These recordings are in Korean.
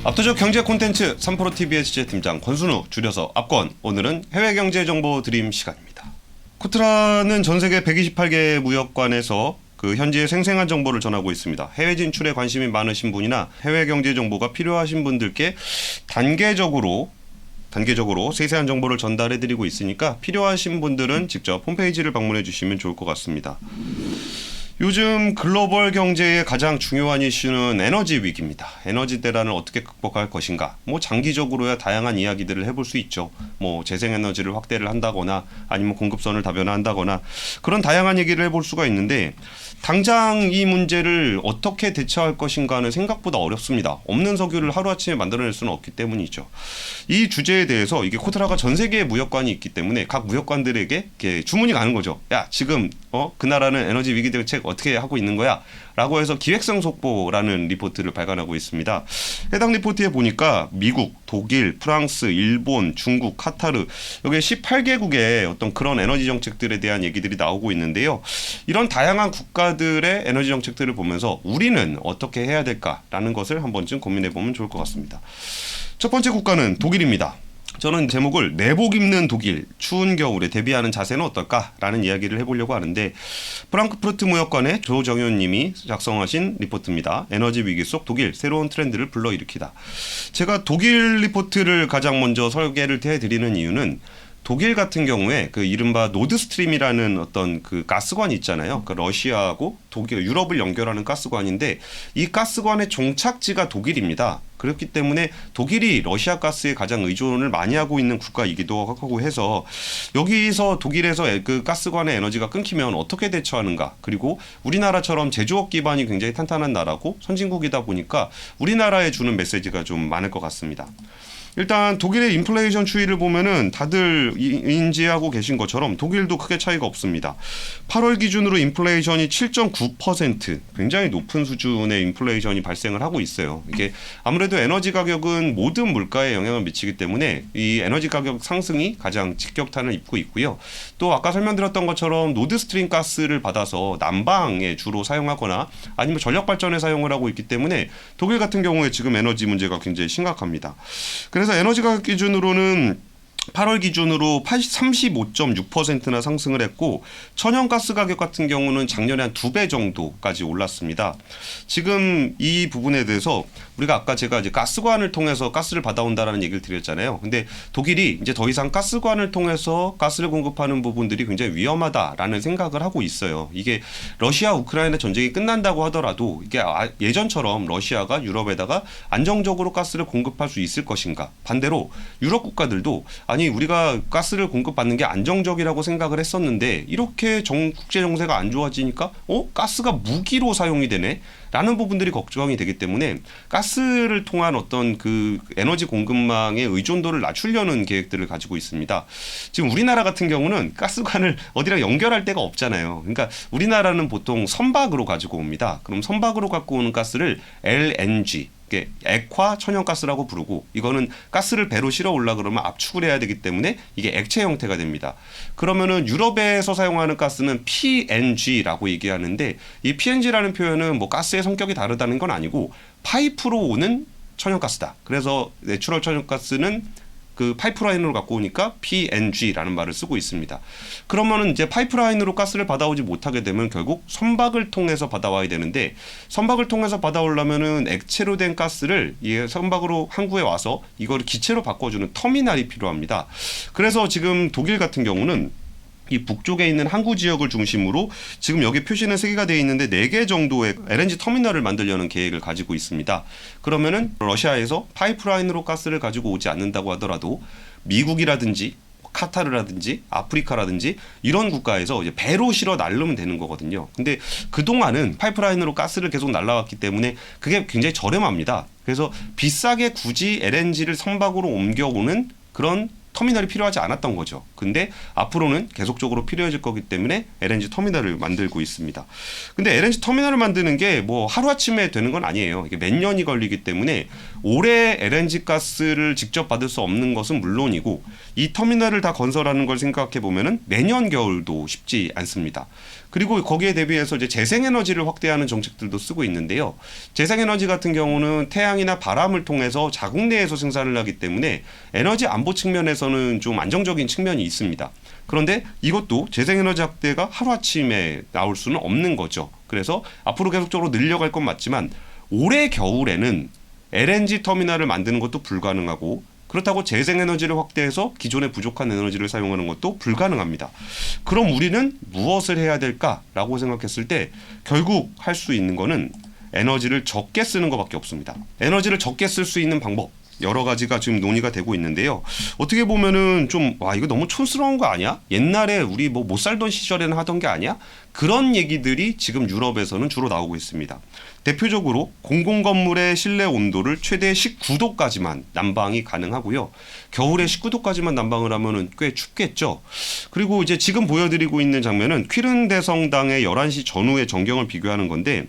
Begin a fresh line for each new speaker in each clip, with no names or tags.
압도적 경제 콘텐츠 3프로TV의 취재팀장 권순우, 줄여서 압권. 오늘은 해외 경제 정보 드림 시간입니다. 코트라는 전 세계 128개 무역관에서 현지의 생생한 정보를 전하고 있습니다. 해외 진출에 관심이 많으신 분이나 해외 경제 정보가 필요하신 분들께 단계적으로 세세한 정보를 전달해드리고 있으니까 필요하신 분들은 직접 홈페이지를 방문해 주시면 좋을 것 같습니다. 요즘 글로벌 경제의 가장 중요한 이슈는 에너지 위기입니다. 에너지 대란을 어떻게 극복할 것인가. 장기적으로야 다양한 이야기들을 해볼 수 있죠. 재생에너지를 확대를 한다거나 아니면 공급선을 다변화한다거나 그런 다양한 얘기를 해볼 수가 있는데 당장 이 문제를 어떻게 대처할 것인가는 생각보다 어렵습니다. 없는 석유를 하루아침에 만들어낼 수는 없기 때문이죠. 이 주제에 대해서 이게 코트라가 전 세계의 무역관이 있기 때문에 각 무역관들에게 이렇게 주문이 가는 거죠. 야, 지금 그 나라는 에너지 위기 대책 어떻게 하고 있는 거야? 라고 해서 기획성 속보라는 리포트를 발간하고 있습니다. 해당 리포트에 보니까 미국, 독일, 프랑스, 일본, 중국, 카타르 여기 18개국의 어떤 그런 에너지 정책들에 대한 얘기들이 나오고 있는데요. 이런 다양한 국가들의 에너지 정책들을 보면서 우리는 어떻게 해야 될까라는 것을 한 번쯤 고민해 보면 좋을 것 같습니다. 첫 번째 국가는 독일입니다. 저는 제목을 내복 입는 독일, 추운 겨울에 대비하는 자세는 어떨까라는 이야기를 해보려고 하는데 프랑크푸르트 무역관의 조정현 님이 작성하신 리포트입니다. 에너지 위기 속 독일, 새로운 트렌드를 불러일으키다. 제가 독일 리포트를 가장 먼저 설계를 해드리는 이유는 독일 같은 경우에 이른바 노드스트림이라는 어떤 가스관이 있잖아요. 러시아하고 독일, 유럽을 연결하는 가스관인데 이 가스관의 종착지가 독일입니다. 그렇기 때문에 독일이 러시아 가스에 가장 의존을 많이 하고 있는 국가이기도 하고 해서 여기서 독일에서 가스관의 에너지가 끊기면 어떻게 대처하는가. 그리고 우리나라처럼 제조업 기반이 굉장히 탄탄한 나라고 선진국이다 보니까 우리나라에 주는 메시지가 좀 많을 것 같습니다. 일단 독일의 인플레이션 추이를 보면은 다들 인지하고 계신 것처럼 독일도 크게 차이가 없습니다. 8월 기준으로 인플레이션이 7.9%, 굉장히 높은 수준의 인플레이션이 발생을 하고 있어요. 이게 아무래도 에너지 가격은 모든 물가에 영향을 미치기 때문에 이 에너지 가격 상승이 가장 직격탄을 입고 있고요. 또 아까 설명드렸던 것처럼 노드스트림 가스를 받아서 난방에 주로 사용하거나 아니면 전력 발전에 사용을 하고 있기 때문에 독일 같은 경우에 지금 에너지 문제가 굉장히 심각합니다. 그래서 에너지 가격 기준으로는 8월 기준으로 35.6%나 상승을 했고 천연가스 가격 같은 경우는 작년에 한 2배 정도까지 올랐습니다. 지금 이 부분에 대해서 우리가 아까 제가 이제 가스관을 통해서 가스를 받아온다라는 얘기를 드렸잖아요. 근데 독일이 이제 더 이상 가스관을 통해서 가스를 공급하는 부분들이 굉장히 위험하다라는 생각을 하고 있어요. 이게 러시아 우크라이나 전쟁이 끝난다고 하더라도 이게 예전처럼 러시아가 유럽에다가 안정적으로 가스를 공급할 수 있을 것인가. 반대로 유럽 국가들도 아니 우리가 가스를 공급받는 게 안정적이라고 생각을 했었는데 이렇게 국제 정세가 안 좋아지니까 가스가 무기로 사용이 되네 라는 부분들이 걱정이 되기 때문에 가스를 통한 어떤 에너지 공급망의 의존도를 낮추려는 계획들을 가지고 있습니다. 지금 우리나라 같은 경우는 가스관을 어디랑 연결할 데가 없잖아요. 그러니까 우리나라는 보통 선박으로 가지고 옵니다. 그럼 선박으로 갖고 오는 가스를 LNG 액화 천연가스라고 부르고 이거는 가스를 배로 실어 올라 그러면 압축을 해야 되기 때문에 이게 액체 형태가 됩니다. 그러면은 유럽에서 사용하는 가스는 PNG라고 얘기하는데 이 PNG라는 표현은 가스의 성격이 다르다는 건 아니고 파이프로 오는 천연가스다. 그래서 내추럴 천연가스는 파이프라인으로 갖고 오니까 PNG라는 말을 쓰고 있습니다. 그러면은 이제 파이프라인으로 가스를 받아오지 못하게 되면 결국 선박을 통해서 받아와야 되는데 선박을 통해서 받아오려면은 액체로 된 가스를 선박으로 항구에 와서 이거를 기체로 바꿔주는 터미널이 필요합니다. 그래서 지금 독일 같은 경우는 이 북쪽에 있는 항구 지역을 중심으로 지금 여기 표시는 3개가 되어 있는데 4개 정도의 LNG 터미널을 만들려는 계획을 가지고 있습니다. 그러면은 러시아에서 파이프라인으로 가스를 가지고 오지 않는다고 하더라도 미국이라든지 카타르라든지 아프리카라든지 이런 국가에서 이제 배로 실어 날르면 되는 거거든요. 근데 그동안은 파이프라인으로 가스를 계속 날라왔기 때문에 그게 굉장히 저렴합니다. 그래서 비싸게 굳이 LNG를 선박으로 옮겨오는 그런 터미널이 필요하지 않았던 거죠. 근데 앞으로는 계속적으로 필요해질 거기 때문에 LNG 터미널을 만들고 있습니다. 근데 LNG 터미널을 만드는 게 하루아침에 되는 건 아니에요. 이게 몇 년이 걸리기 때문에 올해 LNG 가스를 직접 받을 수 없는 것은 물론이고 이 터미널을 다 건설하는 걸 생각해 보면은 내년 겨울도 쉽지 않습니다. 그리고 거기에 대비해서 이제 재생에너지를 확대하는 정책들도 쓰고 있는데요. 재생에너지 같은 경우는 태양이나 바람을 통해서 자국 내에서 생산을 하기 때문에 에너지 안보 측면에서는 좀 안정적인 측면이 있습니다. 그런데 이것도 재생에너지 확대가 하루아침에 나올 수는 없는 거죠. 그래서 앞으로 계속적으로 늘려갈 건 맞지만 올해 겨울에는 LNG 터미널을 만드는 것도 불가능하고 그렇다고 재생에너지를 확대해서 기존에 부족한 에너지를 사용하는 것도 불가능합니다. 그럼 우리는 무엇을 해야 될까라고 생각했을 때 결국 할 수 있는 거는 에너지를 적게 쓰는 것밖에 없습니다. 에너지를 적게 쓸 수 있는 방법 여러 가지가 지금 논의가 되고 있는데요. 어떻게 보면은 좀 이거 너무 촌스러운 거 아니야? 옛날에 우리 뭐 못 살던 시절에는 하던 게 아니야? 그런 얘기들이 지금 유럽에서는 주로 나오고 있습니다. 대표적으로 공공건물의 실내 온도를 최대 19도까지만 난방이 가능하고요. 겨울에 19도까지만 난방을 하면은 꽤 춥겠죠. 그리고 이제 지금 보여드리고 있는 장면은 퀴른 대성당의 11시 전후의 전경을 비교하는 건데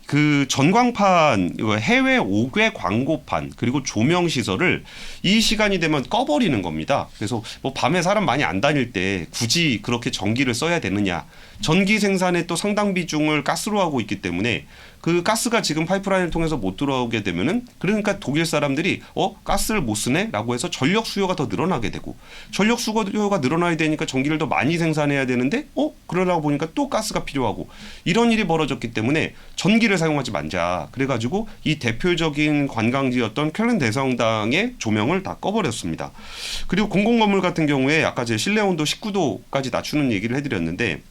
그 전광판, 해외 5개 광고판, 그리고 조명 시설을 이 시간이 되면 꺼버리는 겁니다. 그래서 뭐 밤에 사람 많이 안 다닐 때 굳이 그렇게 전기를 써야 되느냐. 전기 생산의 또 상당 비중을 가스로 하고 있기 때문에 그 가스가 지금 파이프라인을 통해서 못 들어오게 되면은 그러니까 독일 사람들이 가스를 못 쓰네라고 해서 전력 수요가 더 늘어나게 되고 전력 수요가 늘어나야 되니까 전기를 더 많이 생산해야 되는데 그러다 보니까 또 가스가 필요하고 이런 일이 벌어졌기 때문에 전기를 사용하지 말자. 그래가지고 이 대표적인 관광지였던 쾰른 대성당의 조명을 다 꺼버렸습니다. 그리고 공공건물 같은 경우에 아까 제 실내 온도 19도까지 낮추는 얘기를 해드렸는데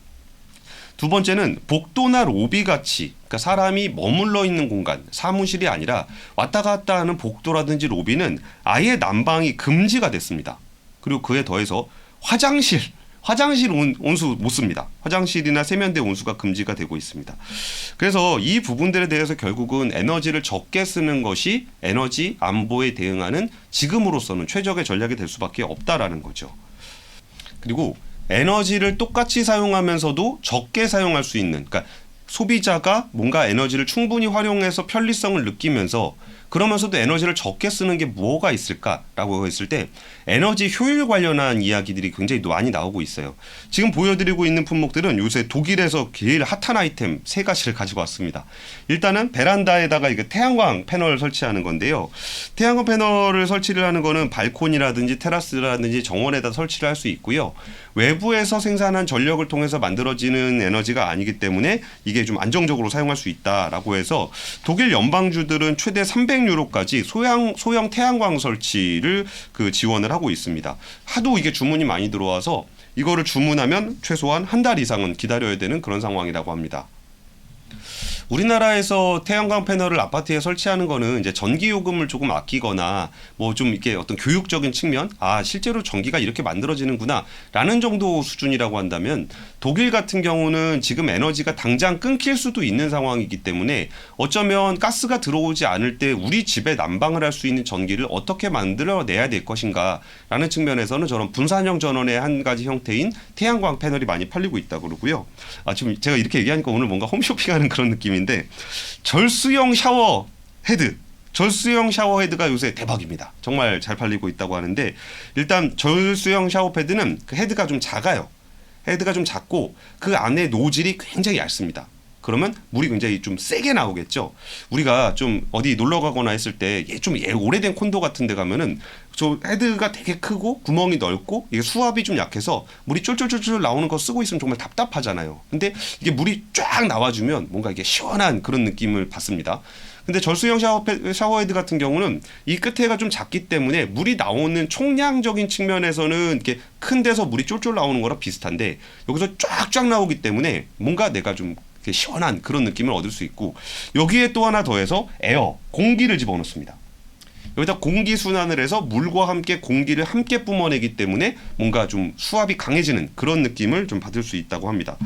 두 번째는 복도나 로비 같이 그러니까 사람이 머물러 있는 공간, 사무실이 아니라 왔다 갔다 하는 복도라든지 로비는 아예 난방이 금지가 됐습니다. 그리고 그에 더해서 화장실 온수 못 씁니다. 화장실이나 세면대 온수가 금지가 되고 있습니다. 그래서 이 부분들에 대해서 결국은 에너지를 적게 쓰는 것이 에너지 안보에 대응하는 지금으로서는 최적의 전략이 될 수밖에 없다라는 거죠. 그리고 에너지를 똑같이 사용하면서도 적게 사용할 수 있는 그러니까 소비자가 뭔가 에너지를 충분히 활용해서 편리성을 느끼면서 그러면서도 에너지를 적게 쓰는 게 뭐가 있을까라고 했을 때 에너지 효율 관련한 이야기들이 굉장히 많이 나오고 있어요. 지금 보여드리고 있는 품목들은 요새 독일에서 제일 핫한 아이템 3가지를 가지고 왔습니다. 일단은 베란다에다가 이게 태양광 패널을 설치하는 건데요. 태양광 패널을 설치를 하는 거는 발코니라든지 테라스라든지 정원에다 설치를 할 수 있고요. 외부에서 생산한 전력을 통해서 만들어지는 에너지가 아니기 때문에 이게 좀 안정적으로 사용할 수 있다라고 해서 독일 연방주들은 최대 300유로까지 소형 태양광 설치를 지원을 하고 있습니다. 하도 이게 주문이 많이 들어와서 이거를 주문하면 최소한 한 달 이상은 기다려야 되는 그런 상황이라고 합니다. 우리나라에서 태양광 패널을 아파트에 설치하는 거는 이제 전기 요금을 조금 아끼거나 뭐 좀 이렇게 어떤 교육적인 측면, 실제로 전기가 이렇게 만들어지는구나라는 정도 수준이라고 한다면 독일 같은 경우는 지금 에너지가 당장 끊길 수도 있는 상황이기 때문에 어쩌면 가스가 들어오지 않을 때 우리 집에 난방을 할 수 있는 전기를 어떻게 만들어내야 될 것인가라는 측면에서는 저런 분산형 전원의 한 가지 형태인 태양광 패널이 많이 팔리고 있다고 그러고요. 지금 제가 이렇게 얘기하니까 오늘 뭔가 홈쇼핑하는 그런 느낌인데 절수형 샤워 헤드가 요새 대박입니다. 정말 잘 팔리고 있다고 하는데 일단 절수형 샤워 헤드는 그 헤드가 좀 작아요. 헤드가 좀 작고 그 안에 노즐이 굉장히 얇습니다. 그러면 물이 굉장히 좀 세게 나오겠죠. 우리가 좀 어디 놀러 가거나 했을 때 좀 오래된 콘도 같은 데 가면은 저 헤드가 되게 크고 구멍이 넓고 이게 수압이 좀 약해서 물이 쫄쫄쫄쫄 나오는 거 쓰고 있으면 정말 답답하잖아요. 근데 이게 물이 쫙 나와주면 뭔가 이게 시원한 그런 느낌을 받습니다. 근데 절수형 샤워헤드 같은 경우는 이 끝에가 좀 작기 때문에 물이 나오는 총량적인 측면에서는 이렇게 큰 데서 물이 쫄쫄 나오는 거랑 비슷한데 여기서 쫙쫙 나오기 때문에 뭔가 내가 좀 시원한 그런 느낌을 얻을 수 있고 여기에 또 하나 더해서 공기를 집어넣습니다. 여기다 공기 순환을 해서 물과 함께 공기를 함께 뿜어내기 때문에 뭔가 좀 수압이 강해지는 그런 느낌을 좀 받을 수 있다고 합니다.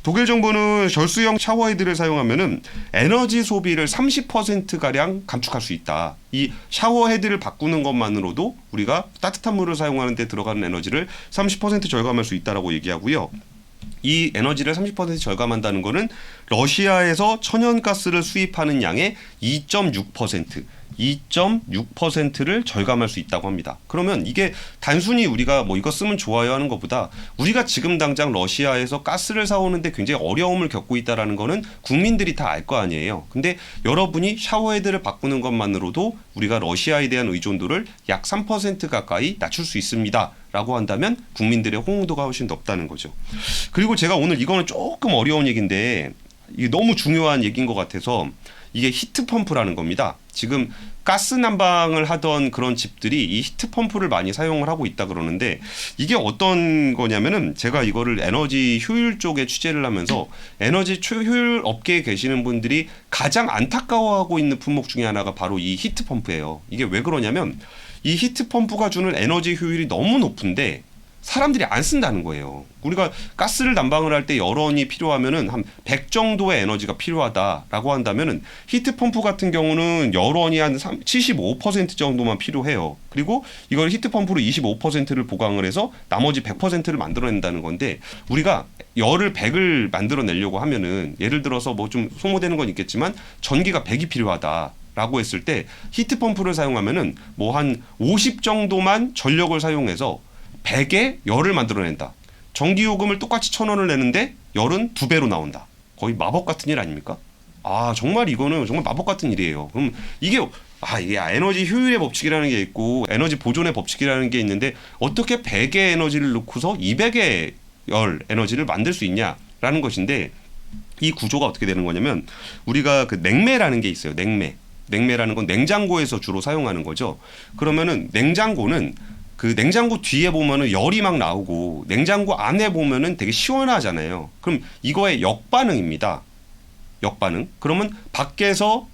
독일 정부는 절수형 샤워헤드를 사용하면은 에너지 소비를 30%가량 감축할 수 있다. 이 샤워헤드를 바꾸는 것만으로도 우리가 따뜻한 물을 사용하는 데 들어가는 에너지를 30% 절감할 수 있다라고 얘기하고요. 이 에너지를 30% 절감한다는 거는 러시아에서 천연가스를 수입하는 양의 2.6%를 절감할 수 있다고 합니다. 그러면 이게 단순히 우리가 뭐 이거 쓰면 좋아요 하는 것보다 우리가 지금 당장 러시아에서 가스를 사오는데 굉장히 어려움을 겪고 있다는 거는 국민들이 다 알 거 아니에요. 근데 여러분이 샤워헤드를 바꾸는 것만으로도 우리가 러시아에 대한 의존도를 약 3% 가까이 낮출 수 있습니다. 라고 한다면 국민들의 호응도가 훨씬 높다는 거죠. 그리고 제가 오늘 이거는 조금 어려운 얘기인데 이게 너무 중요한 얘기인 것 같아서 이게 히트펌프라는 겁니다. 지금 가스 난방을 하던 그런 집들이 이 히트펌프를 많이 사용을 하고 있다 그러는데 이게 어떤 거냐면은 제가 이거를 에너지 효율 쪽에 취재를 하면서 에너지 효율 업계에 계시는 분들이 가장 안타까워하고 있는 품목 중에 하나가 바로 이 히트펌프예요. 이게 왜 그러냐면 이 히트펌프가 주는 에너지 효율이 너무 높은데 사람들이 안 쓴다는 거예요. 우리가 가스를 난방을 할 때 열원이 필요하면은 한 100 정도의 에너지가 필요하다라고 한다면은 히트펌프 같은 경우는 열원이 한 75% 정도만 필요해요. 그리고 이걸 히트펌프로 25%를 보강을 해서 나머지 100%를 만들어낸다는 건데 우리가 열을 100을 만들어내려고 하면은 예를 들어서 뭐 좀 소모되는 건 있겠지만 전기가 100이 필요하다. 라고 했을 때 히트펌프를 사용하면은 뭐 한 50 정도만 전력을 사용해서 100의 열을 만들어낸다. 전기요금을 똑같이 1,000원을 내는데 열은 2배로 나온다. 거의 마법 같은 일 아닙니까? 아 정말 이거는 정말 마법 같은 일이에요. 그럼 이게 에너지 효율의 법칙이라는 게 있고 에너지 보존의 법칙이라는 게 있는데 어떻게 100의 에너지를 넣고서 200의 열 에너지를 만들 수 있냐라는 것인데 이 구조가 어떻게 되는 거냐면 우리가 그 냉매라는 게 있어요. 냉매라는 건 냉장고에서 주로 사용하는 거죠. 그러면은 냉장고는 그 냉장고 뒤에 보면은 열이 막 나오고 냉장고 안에 보면은 되게 시원하잖아요. 그럼 이거의 역반응입니다. 역반응. 그러면 밖에서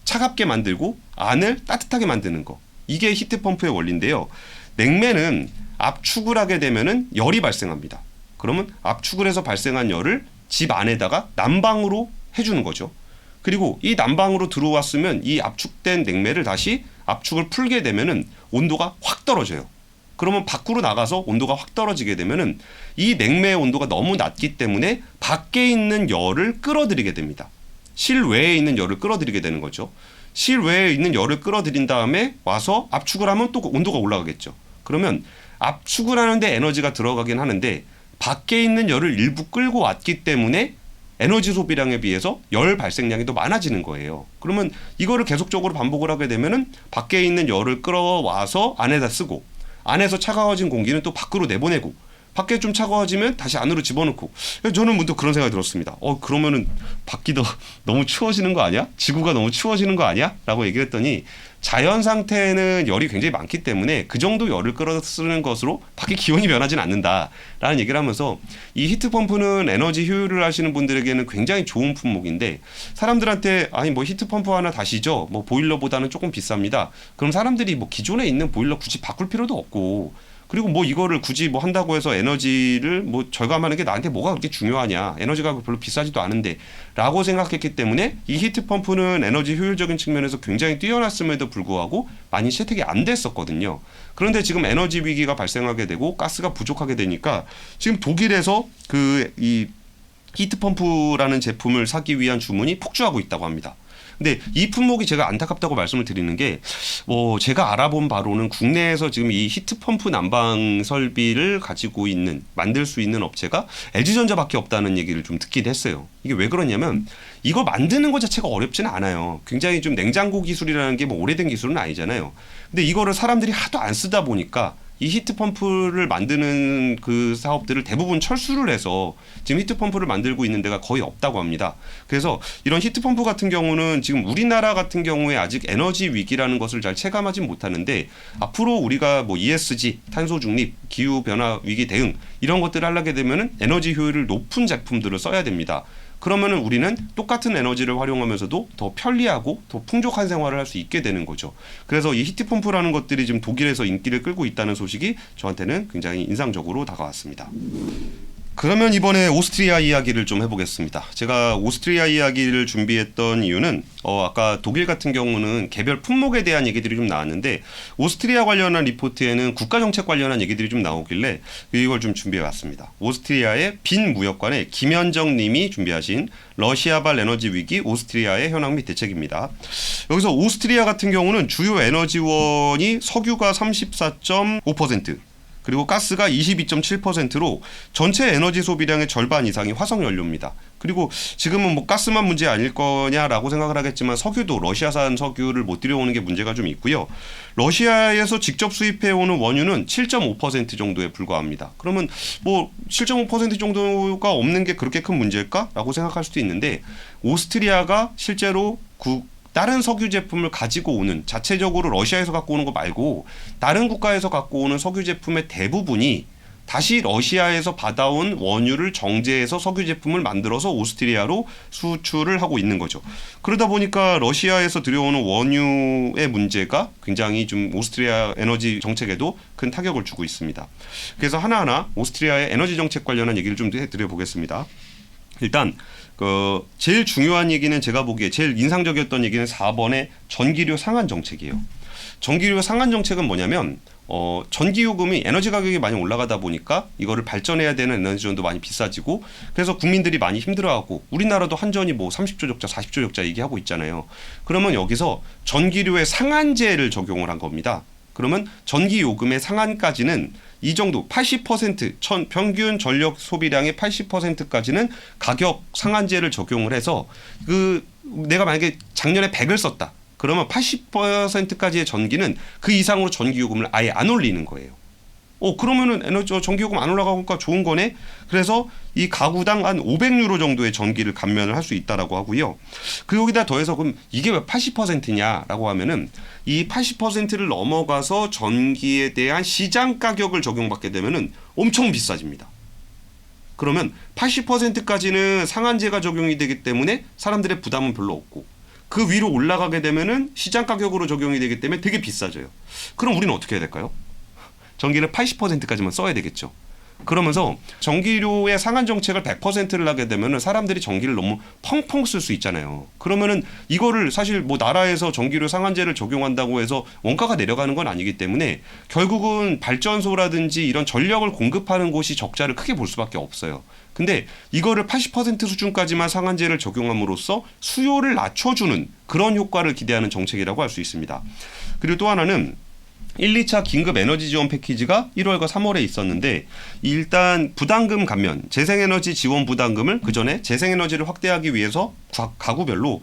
차갑게 만들고 안을 따뜻하게 만드는 거. 이게 히트펌프의 원리인데요. 냉매는 압축을 하게 되면은 열이 발생합니다. 그러면 압축을 해서 발생한 열을 집 안에다가 난방으로 해주는 거죠. 그리고 이 난방으로 들어왔으면 이 압축된 냉매를 다시 압축을 풀게 되면은 온도가 확 떨어져요. 그러면 밖으로 나가서 온도가 확 떨어지게 되면은 이 냉매의 온도가 너무 낮기 때문에 밖에 있는 열을 끌어들이게 됩니다. 실외에 있는 열을 끌어들이게 되는 거죠. 실외에 있는 열을 끌어들인 다음에 와서 압축을 하면 또 온도가 올라가겠죠. 그러면 압축을 하는데 에너지가 들어가긴 하는데 밖에 있는 열을 일부 끌고 왔기 때문에 에너지 소비량에 비해서 열 발생량이 더 많아지는 거예요. 그러면 이거를 계속적으로 반복을 하게 되면은 밖에 있는 열을 끌어와서 안에다 쓰고 안에서 차가워진 공기는 또 밖으로 내보내고 밖에 좀 차가워지면 다시 안으로 집어넣고 저는 문득 그런 생각이 들었습니다. 그러면은 밖이 더 너무 추워지는 거 아니야? 지구가 너무 추워지는 거 아니야? 라고 얘기를 했더니 자연 상태는 열이 굉장히 많기 때문에 그 정도 열을 끌어 쓰는 것으로 밖에 기온이 변하지는 않는다라는 얘기를 하면서 이 히트펌프는 에너지 효율을 하시는 분들에게는 굉장히 좋은 품목인데 사람들한테 아니 뭐 히트펌프 하나 다시죠. 뭐 보일러보다는 조금 비쌉니다. 그럼 사람들이 뭐 기존에 있는 보일러 굳이 바꿀 필요도 없고 그리고 뭐 이거를 굳이 뭐 한다고 해서 에너지를 뭐 절감하는 게 나한테 뭐가 그렇게 중요하냐. 에너지가 별로 비싸지도 않은데 라고 생각했기 때문에 이 히트펌프는 에너지 효율적인 측면에서 굉장히 뛰어났음에도 불구하고 많이 채택이 안 됐었거든요. 그런데 지금 에너지 위기가 발생하게 되고 가스가 부족하게 되니까 지금 독일에서 이 히트펌프라는 제품을 사기 위한 주문이 폭주하고 있다고 합니다. 근데 이 품목이 제가 안타깝다고 말씀을 드리는 게 제가 알아본 바로는 국내에서 지금 이 히트펌프 난방 설비를 가지고 있는 만들 수 있는 업체가 LG전자밖에 없다는 얘기를 좀 듣긴 했어요. 이게 왜 그러냐면 이걸 만드는 것 자체가 어렵지는 않아요. 굉장히 좀 냉장고 기술이라는 게 뭐 오래된 기술은 아니잖아요. 근데 이거를 사람들이 하도 안 쓰다 보니까 이 히트펌프를 만드는 그 사업들을 대부분 철수를 해서 지금 히트펌프를 만들고 있는 데가 거의 없다고 합니다. 그래서 이런 히트펌프 같은 경우는 지금 우리나라 같은 경우에 아직 에너지 위기라는 것을 잘 체감하지 못하는데 앞으로 우리가 뭐 ESG, 탄소 중립, 기후 변화 위기 대응 이런 것들을 하려게 되면은 에너지 효율을 높은 제품들을 써야 됩니다. 그러면은 우리는 똑같은 에너지를 활용하면서도 더 편리하고 더 풍족한 생활을 할 수 있게 되는 거죠. 그래서 이 히트펌프라는 것들이 지금 독일에서 인기를 끌고 있다는 소식이 저한테는 굉장히 인상적으로 다가왔습니다. 그러면 이번에 오스트리아 이야기를 좀 해보겠습니다. 제가 오스트리아 이야기를 준비했던 이유는 아까 독일 같은 경우는 개별 품목에 대한 얘기들이 좀 나왔는데 오스트리아 관련한 리포트에는 국가정책 관련한 얘기들이 좀 나오길래 이걸 좀 준비해봤습니다. 오스트리아의 빈 무역관의 김현정 님이 준비하신 러시아발 에너지 위기 오스트리아의 현황 및 대책입니다. 여기서 오스트리아 같은 경우는 주요 에너지원이 석유가 34.5%, 그리고 가스가 22.7%로 전체 에너지 소비량의 절반 이상이 화석연료입니다. 그리고 지금은 뭐 가스만 문제 아닐 거냐라고 생각을 하겠지만 석유도 러시아산 석유를 못 들여오는 게 문제가 좀 있고요. 러시아에서 직접 수입해오는 원유는 7.5% 정도에 불과합니다. 그러면 뭐 7.5% 정도가 없는 게 그렇게 큰 문제일까라고 생각할 수도 있는데 오스트리아가 실제로 다른 석유 제품을 가지고 오는, 자체적으로 러시아에서 갖고 오는 거 말고 다른 국가에서 갖고 오는 석유 제품의 대부분이 다시 러시아에서 받아온 원유를 정제해서 석유 제품을 만들어서 오스트리아로 수출을 하고 있는 거죠. 그러다 보니까 러시아에서 들여오는 원유의 문제가 굉장히 좀 오스트리아 에너지 정책에도 큰 타격을 주고 있습니다. 그래서 하나하나 오스트리아의 에너지 정책 관련한 얘기를 좀 해드려보겠습니다. 일단 제일 중요한 얘기는, 제가 보기에 제일 인상적이었던 얘기는 4번의 전기료 상한 정책이에요. 전기료 상한 정책은 뭐냐면 전기요금이 에너지 가격이 많이 올라가다 보니까 이거를 발전해야 되는 에너지원도 많이 비싸지고, 그래서 국민들이 많이 힘들어하고 우리나라도 한전이 뭐 30조 적자 40조 적자 얘기하고 있잖아요. 그러면 여기서 전기료의 상한제를 적용을 한 겁니다. 그러면 전기요금의 상한까지는 이 정도 80% 평균 전력 소비량의 80%까지는 가격 상한제를 적용을 해서 내가 만약에 작년에 100을 썼다. 그러면 80%까지의 전기는 그 이상으로 전기요금을 아예 안 올리는 거예요. 그러면은 전기요금 안 올라가니까 좋은 거네. 그래서 이 가구당 한 500유로 정도의 전기를 감면을 할 수 있다라고 하고요. 여기다 더해서 그럼 이게 왜 80%냐라고 하면은 이 80%를 넘어가서 전기에 대한 시장 가격을 적용받게 되면은 엄청 비싸집니다. 그러면 80%까지는 상한제가 적용이 되기 때문에 사람들의 부담은 별로 없고, 그 위로 올라가게 되면은 시장 가격으로 적용이 되기 때문에 되게 비싸져요. 그럼 우리는 어떻게 해야 될까요? 전기를 80%까지만 써야 되겠죠. 그러면서 전기료의 상한 정책을 100%를 하게 되면은 사람들이 전기를 너무 펑펑 쓸 수 있잖아요. 그러면은 이거를 사실 뭐 나라에서 전기료 상한제를 적용한다고 해서 원가가 내려가는 건 아니기 때문에 결국은 발전소라든지 이런 전력을 공급하는 곳이 적자를 크게 볼 수밖에 없어요. 근데 이거를 80% 수준까지만 상한제를 적용함으로써 수요를 낮춰주는 그런 효과를 기대하는 정책이라고 할 수 있습니다. 그리고 또 하나는 1, 2차 긴급 에너지 지원 패키지가 1월과 3월에 있었는데, 일단 부담금 감면, 재생에너지 지원 부담금을 그전에 재생에너지를 확대하기 위해서 가구별로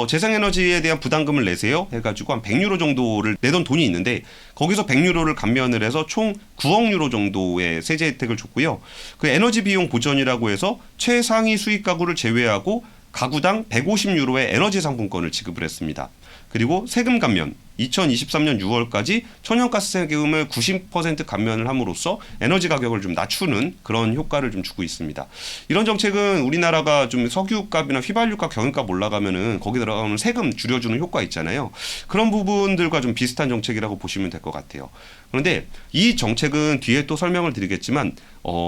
재생에너지에 대한 부담금을 내세요 해가지고 한 100유로 정도를 내던 돈이 있는데, 거기서 100유로를 감면을 해서 총 9억 유로 정도의 세제 혜택을 줬고요. 그 에너지 비용 보전이라고 해서 최상위 수익 가구를 제외하고 가구당 150유로의 에너지 상품권을 지급을 했습니다. 그리고 세금 감면, 2023년 6월까지 천연가스 세금을 90% 감면을 함으로써 에너지 가격을 좀 낮추는 그런 효과를 좀 주고 있습니다. 이런 정책은 우리나라가 좀 석유값이나 휘발유값, 경유값 올라가면은 거기 들어가는 세금 줄여주는 효과 있잖아요. 그런 부분들과 좀 비슷한 정책이라고 보시면 될 것 같아요. 그런데 이 정책은 뒤에 또 설명을 드리겠지만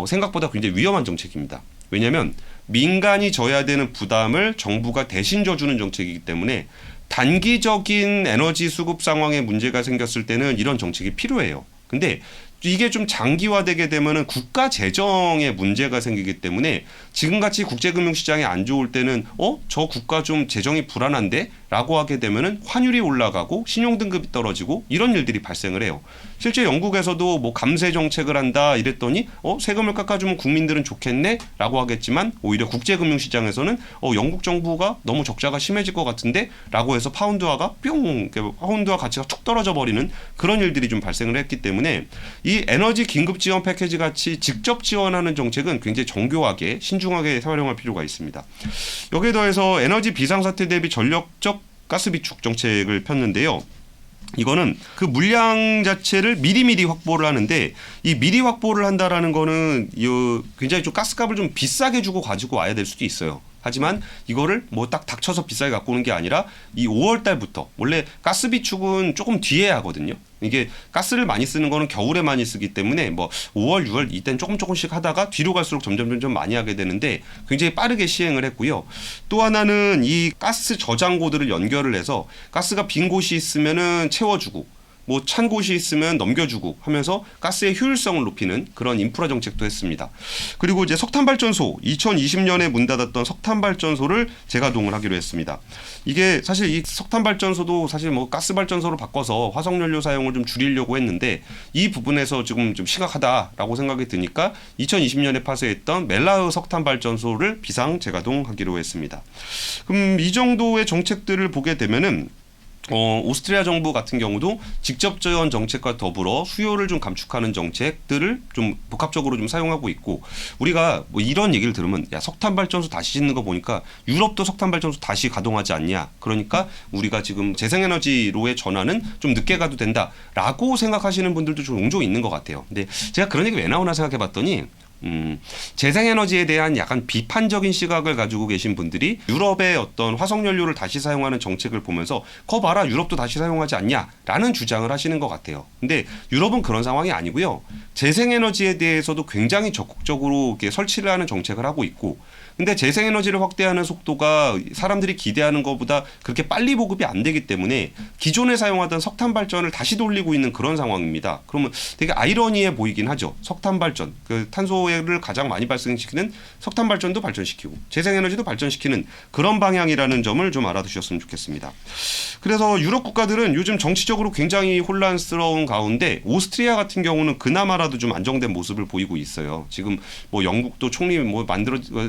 생각보다 굉장히 위험한 정책입니다. 왜냐하면 민간이 져야 되는 부담을 정부가 대신 져주는 정책이기 때문에 단기적인 에너지 수급 상황에 문제가 생겼을 때는 이런 정책이 필요해요. 근데 이게 좀 장기화되게 되면은 국가 재정에 문제가 생기기 때문에 지금같이 국제금융시장이 안 좋을 때는 저 국가 좀 재정이 불안한데? 라고 하게 되면은 환율이 올라가고 신용등급이 떨어지고 이런 일들이 발생을 해요. 실제 영국에서도 뭐 감세 정책을 한다 이랬더니 세금을 깎아주면 국민들은 좋겠네? 라고 하겠지만 오히려 국제금융시장에서는 영국 정부가 너무 적자가 심해질 것 같은데? 라고 해서 파운드화가 파운드화 가치가 툭 떨어져 버리는 그런 일들이 좀 발생을 했기 때문에 이 에너지 긴급 지원 패키지 같이 직접 지원하는 정책은 굉장히 정교하게 신중하게 활용할 필요가 있습니다. 여기에 더해서 에너지 비상사태 대비 전력적 가스 비축 정책을 폈는데요. 이거는 그 물량 자체를 미리미리 확보를 하는데, 이 미리 확보를 한다라는 거는 굉장히 좀 가스값을 좀 비싸게 주고 가지고 와야 될 수도 있어요. 하지만 이거를 뭐 딱 닥쳐서 비싸게 갖고 오는 게 아니라 이 5월 달부터 원래 가스 비축은 조금 뒤에 하거든요. 이게 가스를 많이 쓰는 거는 겨울에 많이 쓰기 때문에 뭐 5월, 6월 이때는 조금씩 하다가 뒤로 갈수록 점점 많이 하게 되는데 굉장히 빠르게 시행을 했고요. 또 하나는 이 가스 저장고들을 연결을 해서 가스가 빈 곳이 있으면은 채워주고 뭐 찬 곳이 있으면 넘겨주고 하면서 가스의 효율성을 높이는 그런 인프라 정책도 했습니다. 그리고 이제 석탄발전소 2020년에 문 닫았던 석탄발전소를 재가동을 하기로 했습니다. 이게 사실 이 석탄발전소도 사실 뭐 가스발전소로 바꿔서 화석연료 사용을 좀 줄이려고 했는데 이 부분에서 지금 좀 심각하다라고 생각이 드니까 2020년에 파쇄했던 멜라흐 석탄발전소를 비상 재가동하기로 했습니다. 그럼 이 정도의 정책들을 보게 되면은 오스트리아 정부 같은 경우도 직접 지원 정책과 더불어 수요를 좀 감축하는 정책들을 좀 복합적으로 좀 사용하고 있고 우리가 뭐 이런 얘기를 들으면 야 석탄 발전소 다시 짓는 거 보니까 유럽도 석탄 발전소 다시 가동하지 않냐 그러니까 우리가 지금 재생에너지로의 전환은 좀 늦게 가도 된다라고 생각하시는 분들도 좀 종종 있는 것 같아요. 근데 제가 그런 얘기 왜 나오나 생각해봤더니 재생에너지에 대한 약간 비판적인 시각을 가지고 계신 분들이 유럽의 어떤 화석연료를 다시 사용하는 정책을 보면서 거 봐라 유럽도 다시 사용하지 않냐라는 주장을 하시는 것 같아요. 근데 유럽은 그런 상황이 아니고요. 재생에너지에 대해서도 굉장히 적극적으로 이렇게 설치를 하는 정책을 하고 있고 근데 재생에너지를 확대하는 속도가 사람들이 기대하는 것보다 그렇게 빨리 보급이 안 되기 때문에 기존에 사용하던 석탄 발전을 다시 돌리고 있는 그런 상황입니다. 그러면 되게 아이러니해 보이긴 하죠. 석탄 발전, 그 탄소를 가장 많이 발생시키는 석탄 발전도 발전시키고 재생에너지도 발전시키는 그런 방향이라는 점을 좀 알아두셨으면 좋겠습니다. 그래서 유럽 국가들은 요즘 정치적으로 굉장히 혼란스러운 가운데 오스트리아 같은 경우는 그나마라도 좀 안정된 모습을 보이고 있어요. 지금 뭐 영국도 총리 뭐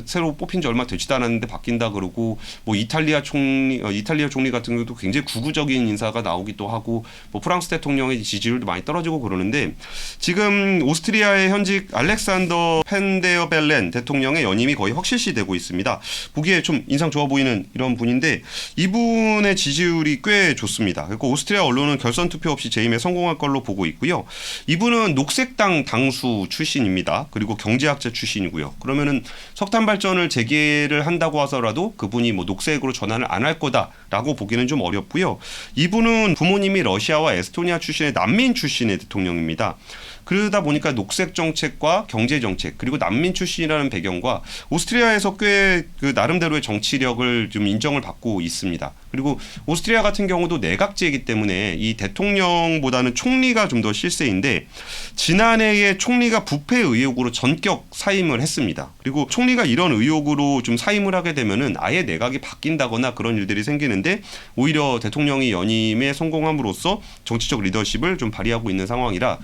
새로 뽑힌 지 얼마 되지도 않았는데 바뀐다 그러고 뭐 이탈리아 총리 같은 경우도 굉장히 구구적인 인사가 나오기도 하고 뭐 프랑스 대통령의 지지율도 많이 떨어지고 그러는데 지금 오스트리아의 현직 알렉산더 펜데어 벨렌 대통령의 연임이 거의 확실시되고 있습니다. 보기에 좀 인상 좋아 보이는 이런 분인데 이분의 지지율이 꽤 좋습니다. 그리고 오스트리아 언론은 결선 투표 없이 재임에 성공할 걸로 보고 있고요. 이분은 녹색당 당수 출신입니다. 그리고 경제학자 출신이고요. 그러면은 석탄 발전을 재개를 한다고 하더라도 그분이 뭐 녹색으로 전환을 안 할 거다라고 보기는 좀 어렵고요. 이분은 부모님이 러시아와 에스토니아 출신의 난민 출신의 대통령입니다. 그러다 보니까 녹색 정책과 경제 정책 그리고 난민 출신이라는 배경과 오스트리아에서 꽤 그 나름대로의 정치력을 좀 인정을 받고 있습니다. 그리고 오스트리아 같은 경우도 내각제이기 때문에 이 대통령보다는 총리가 좀 더 실세인데 지난해에 총리가 부패 의혹으로 전격 사임을 했습니다. 그리고 총리가 이런 의혹으로 좀 사임을 하게 되면은 아예 내각이 바뀐다거나 그런 일들이 생기는데 오히려 대통령이 연임에 성공함으로써 정치적 리더십을 좀 발휘하고 있는 상황이라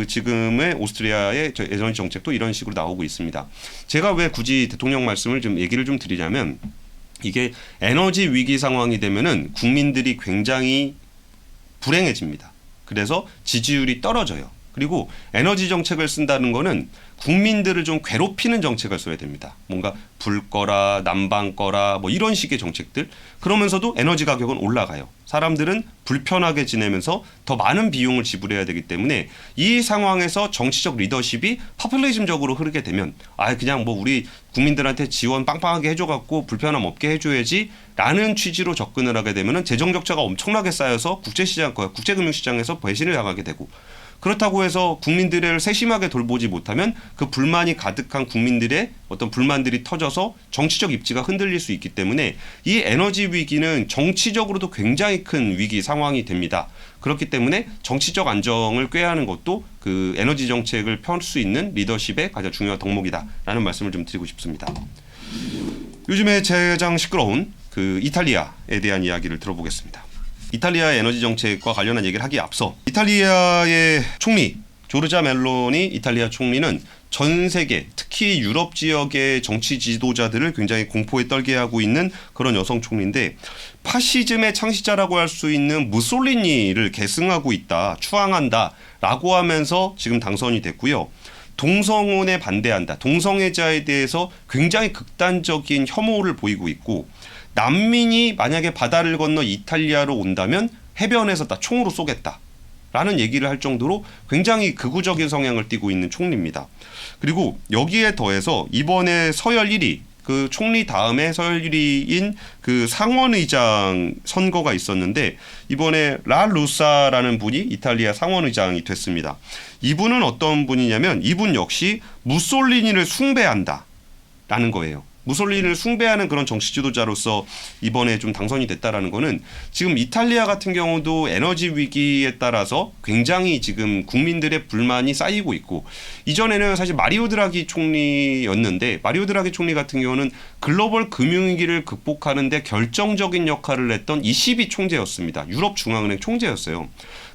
지금의 오스트리아의 에너지 정책도 이런 식으로 나오고 있습니다. 제가 왜 굳이 대통령 말씀을 좀 얘기를 좀 드리냐면 이게 에너지 위기 상황이 되면은 국민들이 굉장히 불행해집니다. 그래서 지지율이 떨어져요. 그리고 에너지 정책을 쓴다는 거는 국민들을 좀 괴롭히는 정책을 써야 됩니다. 뭔가 불 꺼라, 난방 꺼라 뭐 이런 식의 정책들. 그러면서도 에너지 가격은 올라가요. 사람들은 불편하게 지내면서 더 많은 비용을 지불해야 되기 때문에 이 상황에서 정치적 리더십이 파퓰리즘적으로 흐르게 되면 그냥 뭐 우리 국민들한테 지원 빵빵하게 해줘갖고 불편함 없게 해줘야지 라는 취지로 접근을 하게 되면 재정 적자가 엄청나게 쌓여서 국제금융시장에서 배신을 당하게 되고 그렇다고 해서 국민들을 세심하게 돌보지 못하면 그 불만이 가득한 국민들의 어떤 불만들이 터져서 정치적 입지가 흔들릴 수 있기 때문에 이 에너지 위기는 정치적으로도 굉장히 큰 위기 상황이 됩니다. 그렇기 때문에 정치적 안정을 꾀하는 것도 그 에너지 정책을 펼 수 있는 리더십의 가장 중요한 덕목이다라는 말씀을 좀 드리고 싶습니다. 요즘에 가장 시끄러운 그 이탈리아에 대한 이야기를 들어보겠습니다. 이탈리아의 에너지 정책과 관련한 얘기를 하기에 앞서 이탈리아의 총리 조르자 멜로니 이탈리아 총리는 전 세계 특히 유럽 지역의 정치 지도자들을 굉장히 공포에 떨게 하고 있는 그런 여성 총리인데 파시즘의 창시자라고 할 수 있는 무솔리니를 계승하고 있다, 추앙한다라고 하면서 지금 당선이 됐고요. 동성혼에 반대한다, 동성애자에 대해서 굉장히 극단적인 혐오를 보이고 있고 난민이 만약에 바다를 건너 이탈리아로 온다면 해변에서 다 총으로 쏘겠다라는 얘기를 할 정도로 굉장히 극우적인 성향을 띠고 있는 총리입니다. 그리고 여기에 더해서 이번에 서열 1위 그 총리 다음에 서열일위인 그 상원의장 선거가 있었는데 이번에 라 루사라는 분이 이탈리아 상원의장이 됐습니다. 이분은 어떤 분이냐면 이분 역시 무솔리니를 숭배한다라는 거예요. 무솔리니를 숭배하는 그런 정치 지도자로서 이번에 좀 당선이 됐다라는 거는 지금 이탈리아 같은 경우도 에너지 위기에 따라서 굉장히 지금 국민들의 불만이 쌓이고 있고 이전에는 사실 마리오 드라기 총리였는데 마리오 드라기 총리 같은 경우는 글로벌 금융위기를 극복하는 데 결정적인 역할을 했던 ECB 총재였습니다. 유럽 중앙은행 총재였어요.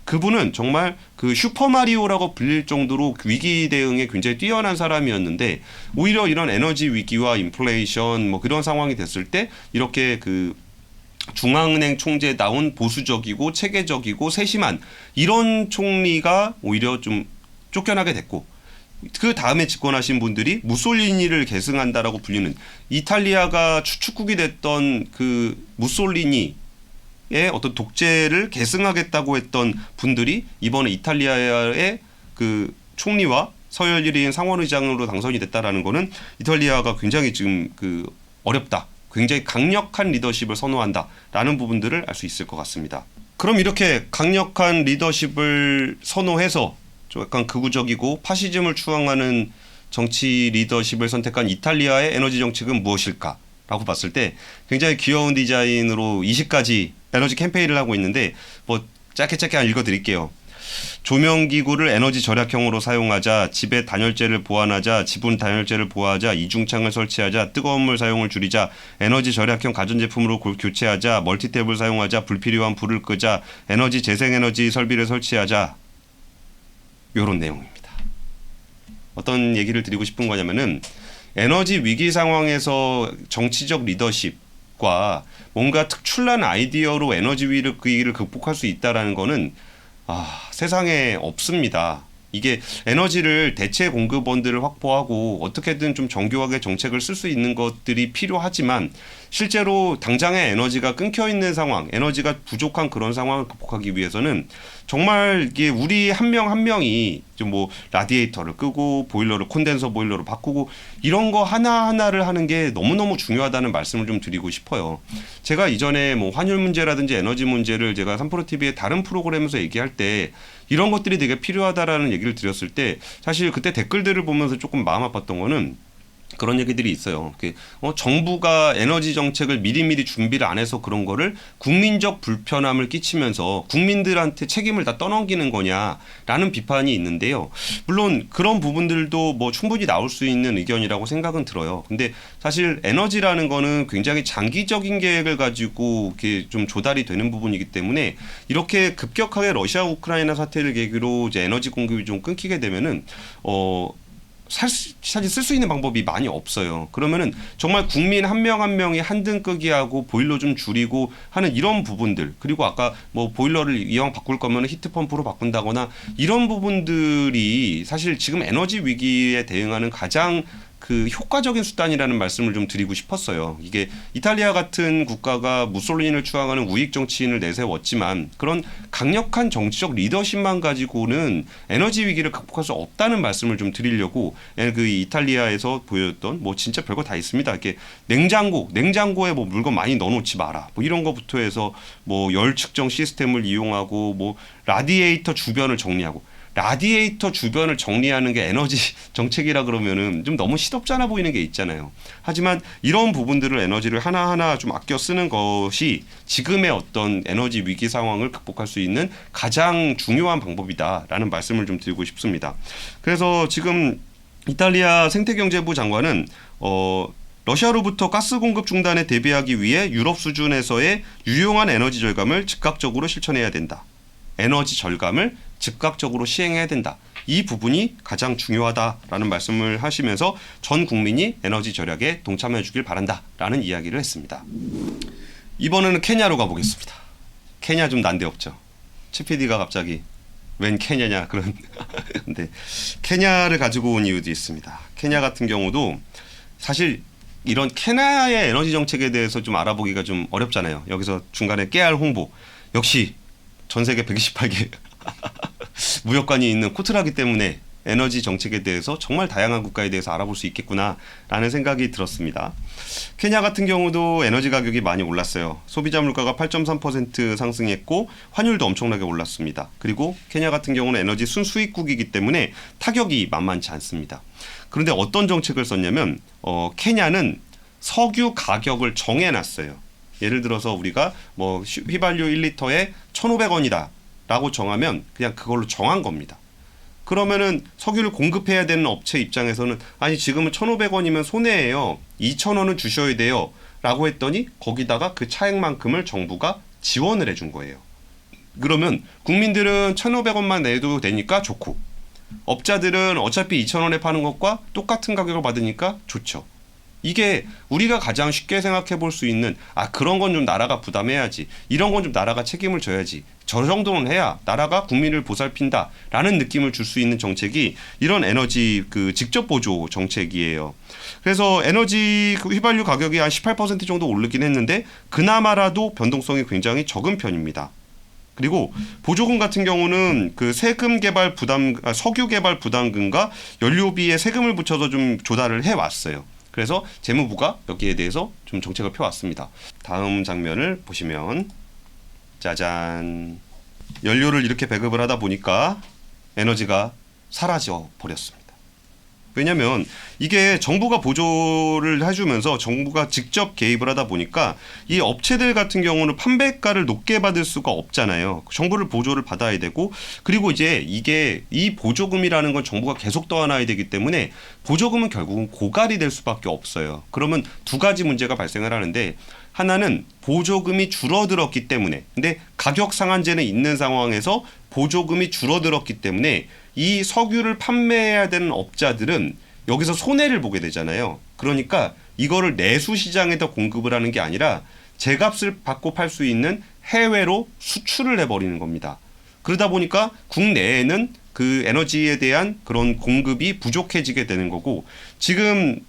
그분은 정말 그 슈퍼마리오라고 불릴 정도로 위기 대응에 굉장히 뛰어난 사람이었는데 오히려 이런 에너지 위기와 인플레이션 뭐 그런 상황이 됐을 때 이렇게 그 중앙은행 총재다운 보수적이고 체계적이고 세심한 이런 총리가 오히려 좀 쫓겨나게 됐고 그 다음에 집권하신 분들이 무솔리니를 계승한다라고 불리는 이탈리아가 추축국이 됐던 그 무솔리니 어떤 독재를 계승하겠다고 했던 분들이 이번에 이탈리아의 그 총리와 서열일위인 상원의장으로 당선이 됐다라는 거는 이탈리아가 굉장히 지금 그 어렵다. 굉장히 강력한 리더십을 선호한다라는 부분들을 알 수 있을 것 같습니다. 그럼 이렇게 강력한 리더십을 선호해서 좀 약간 극우적이고 파시즘을 추앙하는 정치 리더십을 선택한 이탈리아의 에너지 정책은 무엇일까? 라고 봤을 때 굉장히 귀여운 디자인으로 20가지 에너지 캠페인을 하고 있는데 뭐 짧게 읽어드릴게요. 조명기구를 에너지 절약형으로 사용하자, 집에 단열재를 보완하자, 지분 단열재를 보호하자, 이중창을 설치하자, 뜨거운 물 사용을 줄이자, 에너지 절약형 가전제품으로 교체하자, 멀티탭을 사용하자, 불필요한 불을 끄자, 에너지 재생에너지 설비를 설치하자. 이런 내용입니다. 어떤 얘기를 드리고 싶은 거냐면은 에너지 위기 상황에서 정치적 리더십과 뭔가 특출난 아이디어로 에너지 위기를 극복할 수 있다라는 거는 세상에 없습니다. 이게 에너지를 대체 공급원들을 확보하고 어떻게든 좀 정교하게 정책을 쓸 수 있는 것들이 필요하지만 실제로 당장의 에너지가 끊겨 있는 상황, 에너지가 부족한 그런 상황을 극복하기 위해서는 정말 이게 우리 한 명 한 명이 좀 뭐 라디에이터를 끄고 보일러를 콘덴서 보일러로 바꾸고 이런 거 하나하나를 하는 게 너무너무 중요하다는 말씀을 좀 드리고 싶어요. 제가 이전에 뭐 환율 문제라든지 에너지 문제를 제가 3프로TV의 다른 프로그램에서 얘기할 때 이런 것들이 되게 필요하다라는 얘기를 드렸을 때 사실 그때 댓글들을 보면서 조금 마음 아팠던 거는 그런 얘기들이 있어요. 정부가 에너지 정책을 미리미리 준비를 안 해서 그런 거를 국민적 불편함을 끼치면서 국민들한테 책임을 다 떠넘기는 거냐라는 비판이 있는데요. 물론 그런 부분들도 뭐 충분히 나올 수 있는 의견이라고 생각은 들어요. 근데 사실 에너지라는 거는 굉장히 장기적인 계획을 가지고 이렇게 좀 조달이 되는 부분이기 때문에 이렇게 급격하게 러시아 우크라이나 사태를 계기로 이제 에너지 공급이 좀 끊기게 되면은 사실 쓸 수 있는 방법이 많이 없어요. 그러면은 정말 국민 한 명 한 명이 한등 끄기하고 보일러 좀 줄이고 하는 이런 부분들 그리고 아까 뭐 보일러를 이왕 바꿀 거면 히트펌프로 바꾼다거나 이런 부분들이 사실 지금 에너지 위기에 대응하는 가장 그 효과적인 수단이라는 말씀을 좀 드리고 싶었어요. 이게 이탈리아 같은 국가가 무솔리니를 추앙하는 우익 정치인을 내세웠지만 그런 강력한 정치적 리더십만 가지고는 에너지 위기를 극복할 수 없다는 말씀을 좀 드리려고 그 이탈리아에서 보였던 뭐 진짜 별거 다 있습니다. 이렇게 냉장고에 뭐 물건 많이 넣어놓지 마라. 뭐 이런 거부터 해서 뭐 열 측정 시스템을 이용하고 뭐 라디에이터 주변을 정리하고 라디에이터 주변을 정리하는 게 에너지 정책이라 그러면은 좀 너무 시덥잖아 보이는 게 있잖아요. 하지만 이런 부분들을 에너지를 하나하나 좀 아껴 쓰는 것이 지금의 어떤 에너지 위기 상황을 극복할 수 있는 가장 중요한 방법이다라는 말씀을 좀 드리고 싶습니다. 그래서 지금 이탈리아 생태경제부 장관은 러시아로부터 가스 공급 중단에 대비하기 위해 유럽 수준에서의 유용한 에너지 절감을 즉각적으로 실천해야 된다. 에너지 절감을 즉각적으로 시행해야 된다. 이 부분이 가장 중요하다라는 말씀을 하시면서 전 국민이 에너지 절약에 동참해 주길 바란다라는 이야기를 했습니다. 이번에는 케냐로 가보겠습니다. 케냐 좀 난데없죠. 최 PD가 갑자기 웬 케냐냐 그런 근데 케냐를 가지고 온 이유도 있습니다. 케냐 같은 경우도 사실 이런 케냐의 에너지 정책에 대해서 좀 알아보기가 좀 어렵잖아요. 여기서 중간에 깨알 홍보 역시 전 세계 128개 무역관이 있는 코트라기 때문에 에너지 정책에 대해서 정말 다양한 국가에 대해서 알아볼 수 있겠구나라는 생각이 들었습니다. 케냐 같은 경우도 에너지 가격이 많이 올랐어요. 소비자 물가가 8.3% 상승했고 환율도 엄청나게 올랐습니다. 그리고 케냐 같은 경우는 에너지 순수입국이기 때문에 타격이 만만치 않습니다. 그런데 어떤 정책을 썼냐면 케냐는 석유 가격을 정해놨어요. 예를 들어서 우리가 뭐 휘발유 1리터에 1,500원이다 라고 정하면 그냥 그걸로 정한 겁니다. 그러면은 석유를 공급해야 되는 업체 입장에서는 아니 지금은 1,500원이면 손해예요. 2,000원은 주셔야 돼요. 라고 했더니 거기다가 그 차액만큼을 정부가 지원을 해준 거예요. 그러면 국민들은 1,500원만 내도 되니까 좋고 업자들은 어차피 2,000원에 파는 것과 똑같은 가격을 받으니까 좋죠. 이게 우리가 가장 쉽게 생각해 볼 수 있는 그런 건 좀 나라가 부담해야지. 이런 건 좀 나라가 책임을 져야지. 저 정도는 해야 나라가 국민을 보살핀다라는 느낌을 줄 수 있는 정책이 이런 에너지 직접 보조 정책이에요. 그래서 에너지 휘발유 가격이 한 18% 정도 오르긴 했는데 그나마라도 변동성이 굉장히 적은 편입니다. 그리고 보조금 같은 경우는 그 세금 개발 부담, 석유 개발 부담금과 연료비에 세금을 붙여서 좀 조달을 해왔어요. 그래서 재무부가 여기에 대해서 좀 정책을 펴왔습니다. 다음 장면을 보시면 짜잔, 연료를 이렇게 배급을 하다 보니까 에너지가 사라져 버렸습니다. 왜냐하면 이게 정부가 보조를 해주면서 정부가 직접 개입을 하다 보니까 이 업체들 같은 경우는 판매가를 높게 받을 수가 없잖아요. 정부를 보조를 받아야 되고, 그리고 이제 이게 이 보조금이라는 건 정부가 계속 떠안아야 되기 때문에 보조금은 결국은 고갈이 될 수밖에 없어요. 그러면 두 가지 문제가 발생을 하는데, 하나는 보조금이 줄어들었기 때문에, 근데 가격 상한제는 있는 상황에서 보조금이 줄어들었기 때문에 이 석유를 판매해야 되는 업자들은 여기서 손해를 보게 되잖아요. 그러니까 이거를 내수 시장에다 공급을 하는 게 아니라 제값을 받고 팔 수 있는 해외로 수출을 해버리는 겁니다. 그러다 보니까 국내에는 그 에너지에 대한 그런 공급이 부족해지게 되는 거고, 지금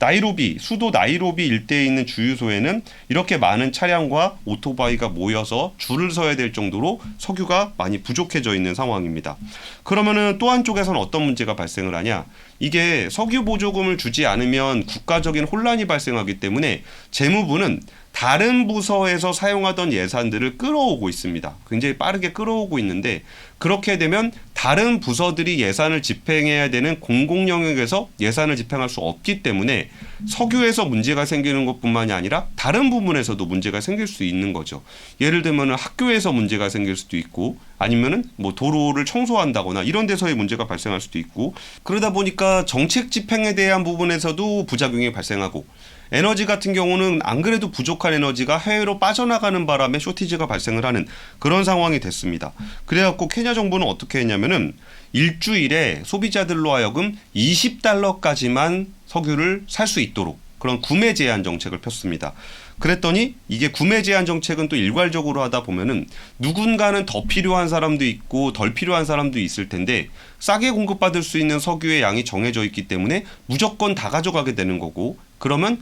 수도 나이로비 일대에 있는 주유소에는 이렇게 많은 차량과 오토바이가 모여서 줄을 서야 될 정도로 석유가 많이 부족해져 있는 상황입니다. 그러면은 또 한쪽에서는 어떤 문제가 발생을 하냐? 이게 석유 보조금을 주지 않으면 국가적인 혼란이 발생하기 때문에 재무부는 다른 부서에서 사용하던 예산들을 끌어오고 있습니다. 굉장히 빠르게 끌어오고 있는데, 그렇게 되면 다른 부서들이 예산을 집행해야 되는 공공 영역에서 예산을 집행할 수 없기 때문에 석유에서 문제가 생기는 것뿐만이 아니라 다른 부분에서도 문제가 생길 수 있는 거죠. 예를 들면 학교에서 문제가 생길 수도 있고, 아니면은 뭐 도로를 청소한다거나 이런 데서의 문제가 발생할 수도 있고, 그러다 보니까 정책 집행에 대한 부분에서도 부작용이 발생하고, 에너지 같은 경우는 안 그래도 부족한 에너지가 해외로 빠져나가는 바람에 쇼티지가 발생을 하는 그런 상황이 됐습니다. 그래갖고 케냐 정부는 어떻게 했냐면은 일주일에 소비자들로 하여금 $20까지만 석유를 살 수 있도록 그런 구매 제한 정책을 폈습니다. 그랬더니 이게 구매 제한 정책은 또 일괄적으로 하다 보면은 누군가는 더 필요한 사람도 있고 덜 필요한 사람도 있을 텐데, 싸게 공급받을 수 있는 석유의 양이 정해져 있기 때문에 무조건 다 가져가게 되는 거고, 그러면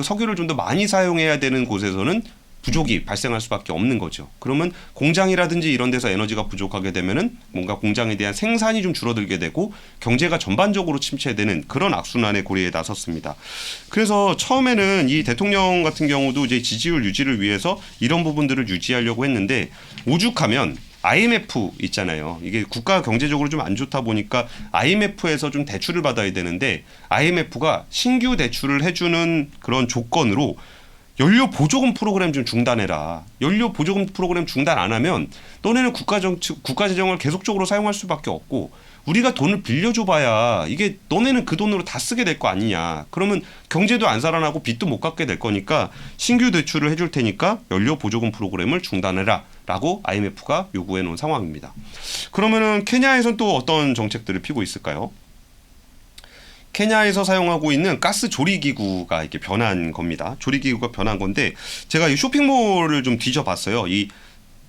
석유를 좀 더 많이 사용해야 되는 곳에서는 부족이 발생할 수밖에 없는 거죠. 그러면 공장이라든지 이런 데서 에너지가 부족하게 되면은 뭔가 공장에 대한 생산이 좀 줄어들게 되고 경제가 전반적으로 침체되는 그런 악순환의 고리에 나섰습니다. 그래서 처음에는 이 대통령 같은 경우도 이제 지지율 유지를 위해서 이런 부분들을 유지하려고 했는데, 오죽하면 IMF 있잖아요. 이게 국가 경제적으로 좀 안 좋다 보니까 IMF에서 좀 대출을 받아야 되는데, IMF가 신규 대출을 해주는 그런 조건으로 연료 보조금 프로그램 좀 중단해라. 연료 보조금 프로그램 중단 안 하면 너네는 국가 재정을 계속적으로 사용할 수밖에 없고, 우리가 돈을 빌려줘봐야 이게 너네는 그 돈으로 다 쓰게 될 거 아니냐. 그러면 경제도 안 살아나고 빚도 못 갚게 될 거니까 신규 대출을 해줄 테니까 연료 보조금 프로그램을 중단해라 라고 IMF가 요구해 놓은 상황입니다. 그러면은 케냐에선 또 어떤 정책들을 피고 있을까요? 케냐에서 사용하고 있는 가스 조리기구가 이렇게 변한 겁니다. 조리기구가 변한 건데, 제가 이 쇼핑몰을 좀 뒤져봤어요. 이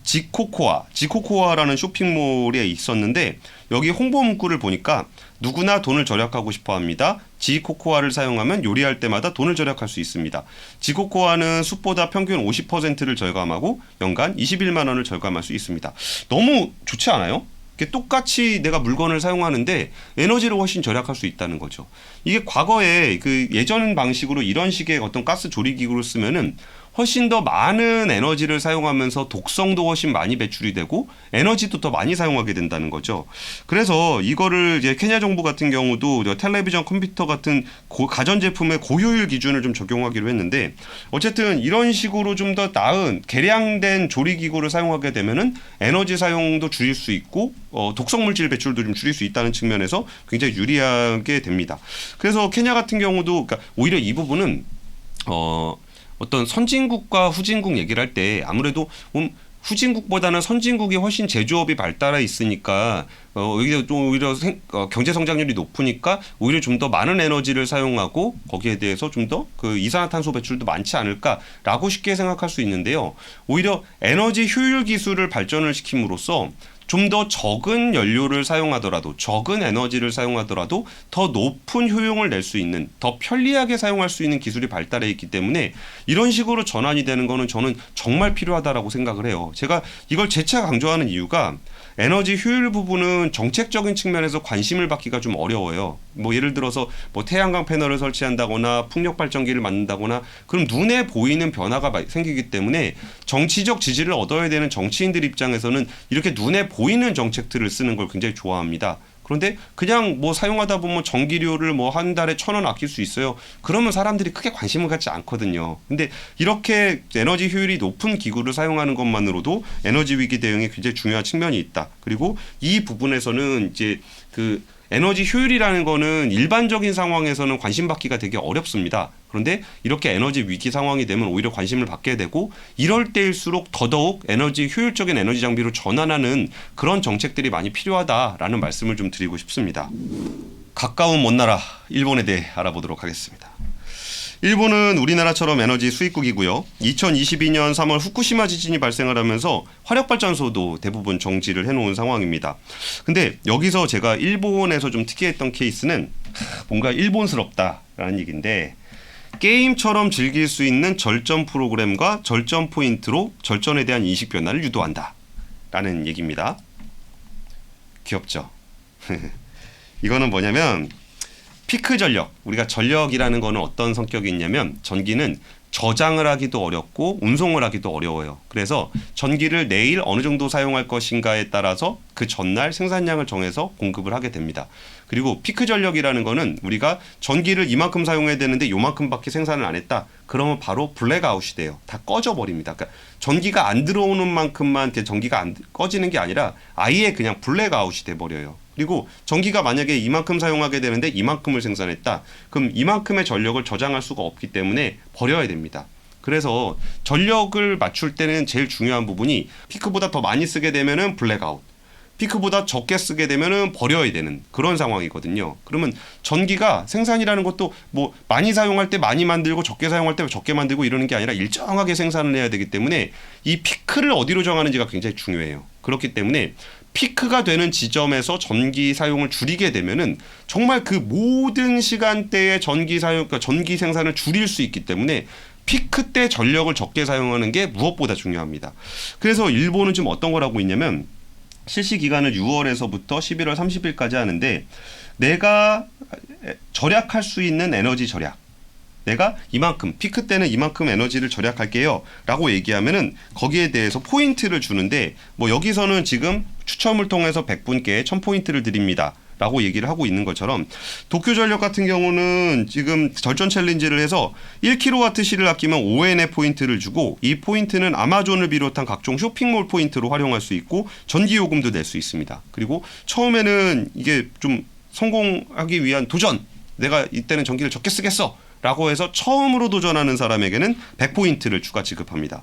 지코코아라는 쇼핑몰에 있었는데, 여기 홍보 문구를 보니까 누구나 돈을 절약하고 싶어 합니다. 지코코아를 사용하면 요리할 때마다 돈을 절약할 수 있습니다. 지코코아는 숯보다 평균 50%를 절감하고 연간 21만 원을 절감할 수 있습니다. 너무 좋지 않아요? 똑같이 내가 물건을 사용하는데 에너지를 훨씬 절약할 수 있다는 거죠. 이게 과거에 그 예전 방식으로 이런 식의 어떤 가스 조리 기구를 쓰면은 훨씬 더 많은 에너지를 사용하면서 독성도 훨씬 많이 배출이 되고 에너지도 더 많이 사용하게 된다는 거죠. 그래서 이거를 이제 케냐 정부 같은 경우도 텔레비전, 컴퓨터 같은 가전제품의 고효율 기준을 좀 적용하기로 했는데 어쨌든 이런 식으로 좀 더 나은 개량된 조리기구를 사용하게 되면은 에너지 사용도 줄일 수 있고 독성물질 배출도 좀 줄일 수 있다는 측면에서 굉장히 유리하게 됩니다. 그래서 케냐 같은 경우도 그러니까 오히려 이 부분은 어떤 선진국과 후진국 얘기를 할 때 아무래도 후진국보다는 선진국이 훨씬 제조업이 발달해 있으니까 오히려 경제 성장률이 높으니까 오히려 좀 더 많은 에너지를 사용하고 거기에 대해서 좀 더 그 이산화탄소 배출도 많지 않을까라고 쉽게 생각할 수 있는데요. 오히려 에너지 효율 기술을 발전을 시킴으로써 좀 더 적은 연료를 사용하더라도 적은 에너지를 사용하더라도 더 높은 효용을 낼 수 있는 더 편리하게 사용할 수 있는 기술이 발달해 있기 때문에 이런 식으로 전환이 되는 거는 저는 정말 필요하다라고 생각을 해요. 제가 이걸 재차 강조하는 이유가 에너지 효율 부분은 정책적인 측면에서 관심을 받기가 좀 어려워요. 뭐 예를 들어서 뭐 태양광 패널을 설치한다거나 풍력 발전기를 만든다거나 그럼 눈에 보이는 변화가 생기기 때문에 정치적 지지를 얻어야 되는 정치인들 입장에서는 이렇게 눈에 보이는 정책들을 쓰는 걸 굉장히 좋아합니다. 그런데 그냥 뭐 사용하다 보면 전기료를 뭐 한 달에 1,000원 아낄 수 있어요. 그러면 사람들이 크게 관심을 갖지 않거든요. 근데 이렇게 에너지 효율이 높은 기구를 사용하는 것만으로도 에너지 위기 대응에 굉장히 중요한 측면이 있다. 그리고 이 부분에서는 이제 그 에너지 효율이라는 거는 일반적인 상황에서는 관심 받기가 되게 어렵습니다. 그런데 이렇게 에너지 위기 상황이 되면 오히려 관심을 받게 되고 이럴 때일수록 더더욱 에너지 효율적인 에너지 장비로 전환하는 그런 정책들이 많이 필요하다라는 말씀을 좀 드리고 싶습니다. 가까운 먼 나라 일본에 대해 알아보도록 하겠습니다. 일본은 우리나라처럼 에너지 수입국이고요. 2022년 3월 후쿠시마 지진이 발생을 하면서 화력발전소도 대부분 정지를 해놓은 상황입니다. 근데 여기서 제가 일본에서 좀 특이했던 케이스는 뭔가 일본스럽다라는 얘기인데 게임처럼 즐길 수 있는 절전 프로그램과 절전 포인트로 절전에 대한 인식 변화를 유도한다라는 얘기입니다. 귀엽죠? 이거는 뭐냐면 피크 전력, 우리가 전력이라는 거는 어떤 성격이 있냐면 전기는 저장을 하기도 어렵고 운송을 하기도 어려워요. 그래서 전기를 내일 어느 정도 사용할 것인가에 따라서 그 전날 생산량을 정해서 공급을 하게 됩니다. 그리고 피크 전력이라는 거는 우리가 전기를 이만큼 사용해야 되는데 요만큼밖에 생산을 안 했다. 그러면 바로 블랙아웃이 돼요. 다 꺼져버립니다. 그러니까 전기가 안 들어오는 만큼만 전기가 안 꺼지는 게 아니라 아예 그냥 블랙아웃이 돼버려요. 그리고 전기가 만약에 이만큼 사용하게 되는데 이만큼을 생산했다. 그럼 이만큼의 전력을 저장할 수가 없기 때문에 버려야 됩니다. 그래서 전력을 맞출 때는 제일 중요한 부분이 피크보다 더 많이 쓰게 되면은 블랙아웃, 피크보다 적게 쓰게 되면은 버려야 되는 그런 상황이거든요. 그러면 전기가 생산이라는 것도 뭐 많이 사용할 때 많이 만들고 적게 사용할 때 적게 만들고 이러는 게 아니라 일정하게 생산을 해야 되기 때문에 이 피크를 어디로 정하는지가 굉장히 중요해요. 그렇기 때문에 피크가 되는 지점에서 전기 사용을 줄이게 되면은 정말 그 모든 시간대의 전기 사용, 그러니까 전기 생산을 줄일 수 있기 때문에 피크 때 전력을 적게 사용하는 게 무엇보다 중요합니다. 그래서 일본은 지금 어떤 걸 하고 있냐면 실시 기간을 6월에서부터 11월 30일까지 하는데 내가 절약할 수 있는 에너지 절약, 내가 이만큼 피크 때는 이만큼 에너지를 절약할게요 라고 얘기하면은 거기에 대해서 포인트를 주는데 뭐 여기서는 지금 추첨을 통해서 100분께 1000포인트를 드립니다 라고 얘기를 하고 있는 것처럼 도쿄전력 같은 경우는 지금 절전 챌린지를 해서 1kWh를 아끼면 5엔의 포인트를 주고 이 포인트는 아마존을 비롯한 각종 쇼핑몰 포인트로 활용할 수 있고 전기요금도 낼 수 있습니다. 그리고 처음에는 이게 좀 성공하기 위한 도전, 내가 이때는 전기를 적게 쓰겠어 라고 해서 처음으로 도전하는 사람에게는 100포인트를 추가 지급합니다.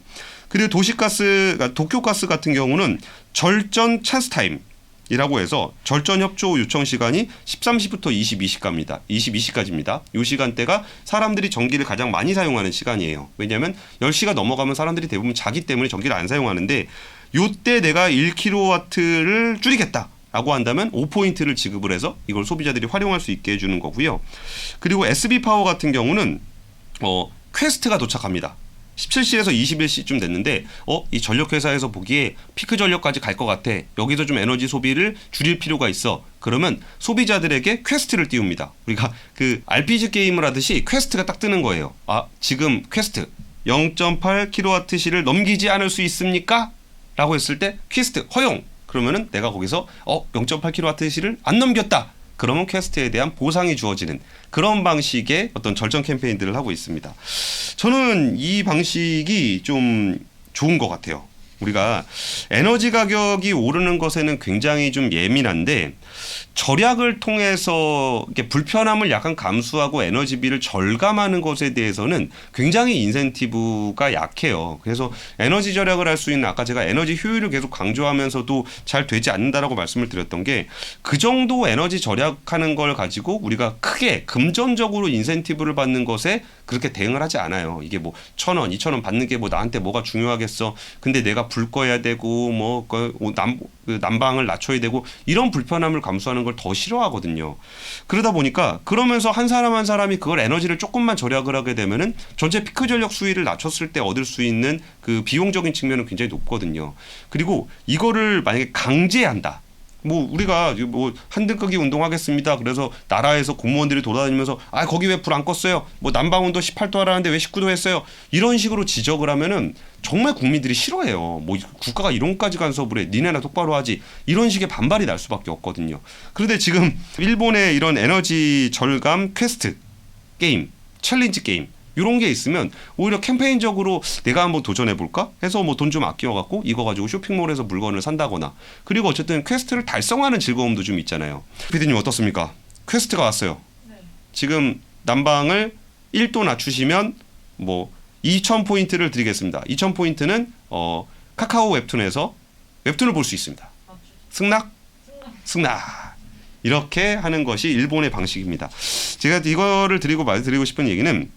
그리고 도시가스, 도쿄가스 같은 경우는 절전 찬스 타임이라고 해서 절전 협조 요청 시간이 13시부터 22시까지입니다. 이 시간대가 사람들이 전기를 가장 많이 사용하는 시간이에요. 왜냐하면 10시가 넘어가면 사람들이 대부분 자기 때문에 전기를 안 사용하는데 이때 내가 1kW를 줄이겠다 라고 한다면 5포인트를 지급을 해서 이걸 소비자들이 활용할 수 있게 해주는 거고요. 그리고 SB파워 같은 경우는 퀘스트가 도착합니다. 17C에서 21C쯤 됐는데 이 전력회사에서 보기에 피크 전력까지 갈 것 같아. 여기서 좀 에너지 소비를 줄일 필요가 있어. 그러면 소비자들에게 퀘스트를 띄웁니다. 우리가 그 RPG 게임을 하듯이 퀘스트가 딱 뜨는 거예요. 지금 퀘스트 0.8kWh를 넘기지 않을 수 있습니까? 라고 했을 때 퀘스트 허용. 그러면은 내가 거기서 0.8kWh를 안 넘겼다. 그러면 퀘스트에 대한 보상이 주어지는 그런 방식의 어떤 절전 캠페인들을 하고 있습니다. 저는 이 방식이 좀 좋은 것 같아요. 우리가 에너지 가격이 오르는 것에는 굉장히 좀 예민한데 절약을 통해서 이렇게 불편함을 약간 감수하고 에너지비를 절감하는 것에 대해서는 굉장히 인센티브가 약해요. 그래서 에너지 절약을 할 수 있는 아까 제가 에너지 효율을 계속 강조하면서도 잘 되지 않는다라고 말씀을 드렸던 게 그 정도 에너지 절약하는 걸 가지고 우리가 크게 금전적으로 인센티브를 받는 것에 그렇게 대응을 하지 않아요. 이게 뭐 1,000원, 2,000원 받는 게 뭐 나한테 뭐가 중요하겠어. 근데 내가 불 꺼야 되고 뭐 난방을 낮춰야 되고 이런 불편함을 감수하는 걸 더 싫어하거든요. 그러다 보니까 그러면서 한 사람 한 사람이 그걸 에너지를 조금만 절약을 하게 되면은 전체 피크 전력 수위를 낮췄을 때 얻을 수 있는 그 비용적인 측면은 굉장히 높거든요. 그리고 이거를 만약에 강제한다. 뭐 우리가 뭐 한등급이 운동하겠습니다. 그래서 나라에서 공무원들이 돌아다니면서 거기 왜 불 안 껐어요? 뭐 난방온도 18도 하라는데 왜 19도 했어요? 이런 식으로 지적을 하면은 정말 국민들이 싫어해요. 뭐 국가가 이런 것까지 간섭을 해. 니네나 똑바로 하지. 이런 식의 반발이 날 수밖에 없거든요. 그런데 지금 일본의 이런 에너지 절감 퀘스트 게임, 챌린지 게임 이런 게 있으면 오히려 캠페인적으로 내가 한번 도전해볼까 해서 뭐 돈 좀 아껴갖고 이거 가지고 쇼핑몰에서 물건을 산다거나 그리고 어쨌든 퀘스트를 달성하는 즐거움도 좀 있잖아요. PD님 어떻습니까? 퀘스트가 왔어요. 네. 지금 난방을 1도 낮추시면 뭐 2,000포인트를 드리겠습니다. 2,000포인트는 카카오 웹툰에서 웹툰을 볼 수 있습니다. 승낙? 승낙. 이렇게 하는 것이 일본의 방식입니다. 제가 이거를 말드리고 싶은 얘기는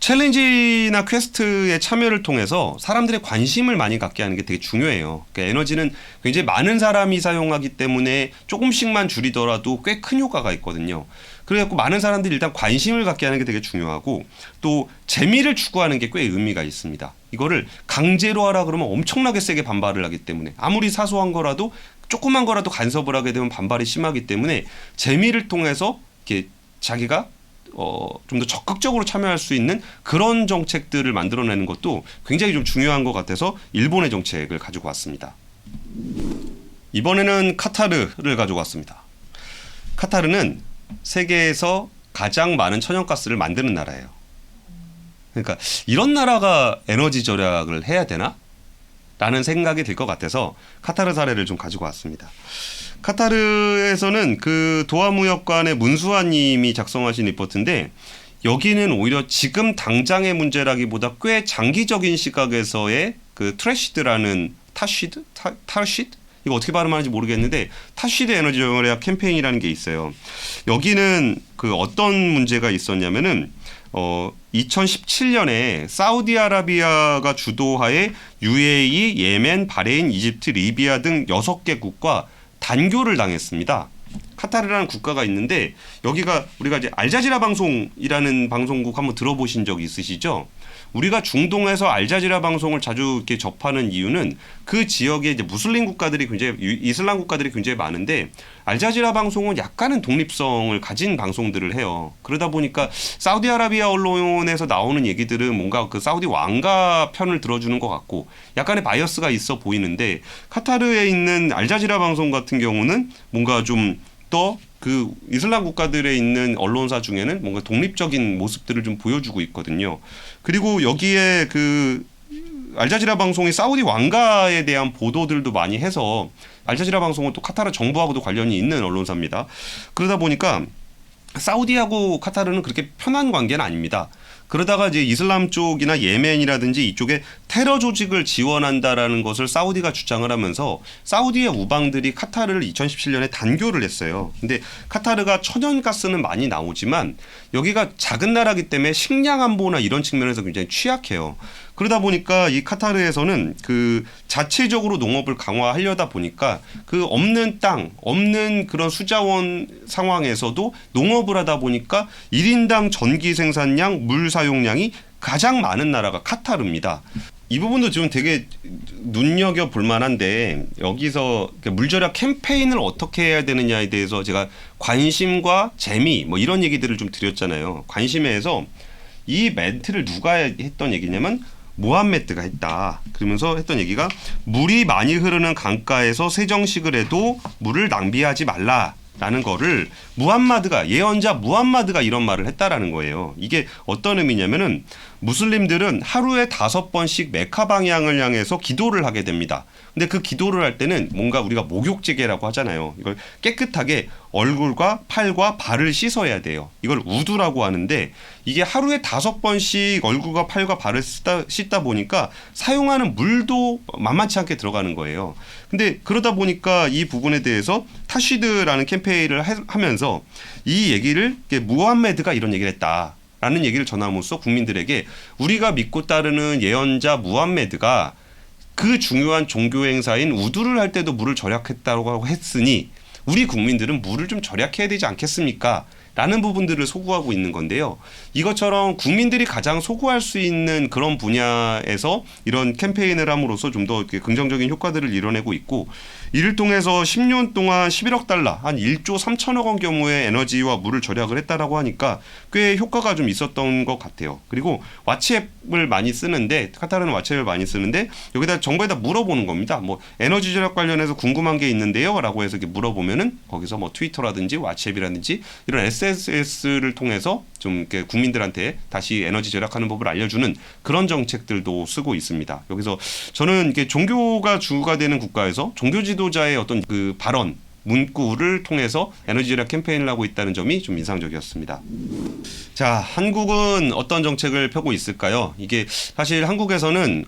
챌린지나 퀘스트의 참여를 통해서 사람들의 관심을 많이 갖게 하는 게 되게 중요해요. 그러니까 에너지는 굉장히 많은 사람이 사용하기 때문에 조금씩만 줄이더라도 꽤 큰 효과가 있거든요. 그래갖고 많은 사람들이 일단 관심을 갖게 하는 게 되게 중요하고 또 재미를 추구하는 게 꽤 의미가 있습니다. 이거를 강제로 하라 그러면 엄청나게 세게 반발을 하기 때문에 아무리 사소한 거라도 조그만 거라도 간섭을 하게 되면 반발이 심하기 때문에 재미를 통해서 이렇게 자기가 좀 더 적극적으로 참여할 수 있는 그런 정책들을 만들어내는 것도 굉장히 좀 중요한 것 같아서 일본의 정책을 가지고 왔습니다. 이번에는 카타르를 가지고 왔습니다. 카타르는 세계에서 가장 많은 천연가스를 만드는 나라예요. 그러니까 이런 나라가 에너지 절약을 해야 되나? 라는 생각이 들 것 같아서 카타르 사례를 좀 가지고 왔습니다. 카타르에서는 그 도하무역관의 문수아님이 작성하신 리포트인데 여기는 오히려 지금 당장의 문제라기보다 꽤 장기적인 시각에서의 그 트래시드라는 타시드? 이거 어떻게 발음하는지 모르겠는데 타시드 에너지 절약 캠페인이라는 게 있어요. 여기는 그 어떤 문제가 있었냐면은 2017년에 사우디아라비아가 주도하에 UAE, 예멘, 바레인, 이집트, 리비아 등 6개국과 단교를 당했습니다. 카타르라는 국가가 있는데 여기가 우리가 이제 알자지라 방송이라는 방송국 한번 들어보신 적 있으시죠? 우리가 중동에서 알자지라 방송을 자주 이렇게 접하는 이유는 그 지역에 이제 무슬림 국가들이 굉장히 이슬람 국가들이 굉장히 많은데 알자지라 방송은 약간은 독립성을 가진 방송들을 해요. 그러다 보니까 사우디아라비아 언론에서 나오는 얘기들은 뭔가 그 사우디 왕가 편을 들어주는 것 같고 약간의 바이어스가 있어 보이는데 카타르에 있는 알자지라 방송 같은 경우는 뭔가 좀 더 그 이슬람 국가들에 있는 언론사 중에는 뭔가 독립적인 모습들을 좀 보여주고 있거든요. 그리고 여기에 그 알자지라 방송이 사우디 왕가에 대한 보도들도 많이 해서 알자지라 방송은 또 카타르 정부하고도 관련이 있는 언론사입니다. 그러다 보니까 사우디하고 카타르는 그렇게 편한 관계는 아닙니다. 그러다가 이제 이슬람 쪽이나 예멘이라든지 이쪽에 테러 조직을 지원한다라는 것을 사우디가 주장을 하면서 사우디의 우방들이 카타르를 2017년에 단교를 했어요. 근데 카타르가 천연가스는 많이 나오지만 여기가 작은 나라기 때문에 식량 안보나 이런 측면에서 굉장히 취약해요. 그러다 보니까 이 카타르에서는 그 자체적으로 농업을 강화하려다 보니까 그 없는 땅, 없는 그런 수자원 상황에서도 농업을 하다 보니까 1인당 전기 생산량, 물 사용량이 가장 많은 나라가 카타르입니다. 이 부분도 지금 되게 눈여겨 볼 만한데 여기서 물절약 캠페인을 어떻게 해야 되느냐에 대해서 제가 관심과 재미 뭐 이런 얘기들을 좀 드렸잖아요. 관심에서 이 멘트를 누가 했던 얘기냐면 무함메드가 했다. 그러면서 했던 얘기가 물이 많이 흐르는 강가에서 세정식을 해도 물을 낭비하지 말라라는 거를 무함마드가 예언자 무함마드가 이런 말을 했다라는 거예요. 이게 어떤 의미냐면은 무슬림들은 하루에 5번씩 메카 방향을 향해서 기도를 하게 됩니다. 근데 그 기도를 할 때는 뭔가 우리가 목욕제계라고 하잖아요. 이걸 깨끗하게 얼굴과 팔과 발을 씻어야 돼요. 이걸 우두라고 하는데 이게 하루에 5번씩 얼굴과 팔과 발을 씻다 보니까 사용하는 물도 만만치 않게 들어가는 거예요. 근데 그러다 보니까 이 부분에 대해서 타쉬드라는 캠페인을 하면서 이 얘기를 무함메드가 이런 얘기를 했다. 라는 얘기를 전함으로써 국민들에게 우리가 믿고 따르는 예언자 무함메드가 그 중요한 종교 행사인 우두를 할 때도 물을 절약했다고 했으니 우리 국민들은 물을 좀 절약해야 되지 않겠습니까? 라는 부분들을 소구하고 있는 건데요. 이것처럼 국민들이 가장 소구할 수 있는 그런 분야에서 이런 캠페인을 함으로써 좀 더 긍정적인 효과들을 이뤄내고 있고 이를 통해서 10년 동안 11억 달러, 한 1조 3천억 원 규모의 에너지와 물을 절약을 했다라고 하니까 꽤 효과가 좀 있었던 것 같아요. 그리고 와치앱을 많이 쓰는데 카타르는 와치앱을 많이 쓰는데 여기다 정부에다 물어보는 겁니다. 뭐 에너지 절약 관련해서 궁금한 게 있는데요 라고 해서 이렇게 물어보면은 거기서 뭐 트위터라든지 와치앱이라든지 이런 SNS를 통해서 좀 이렇게 국민들한테 다시 에너지 절약하는 법을 알려주는 그런 정책들도 쓰고 있습니다. 여기서 저는 이게 종교가 주가 되는 국가에서 종교 지도자의 어떤 그 발언 문구를 통해서 에너지 절약 캠페인을 하고 있다는 점이 좀 인상적이었습니다. 자, 한국은 어떤 정책을 펴고 있을까요? 이게 사실 한국에서는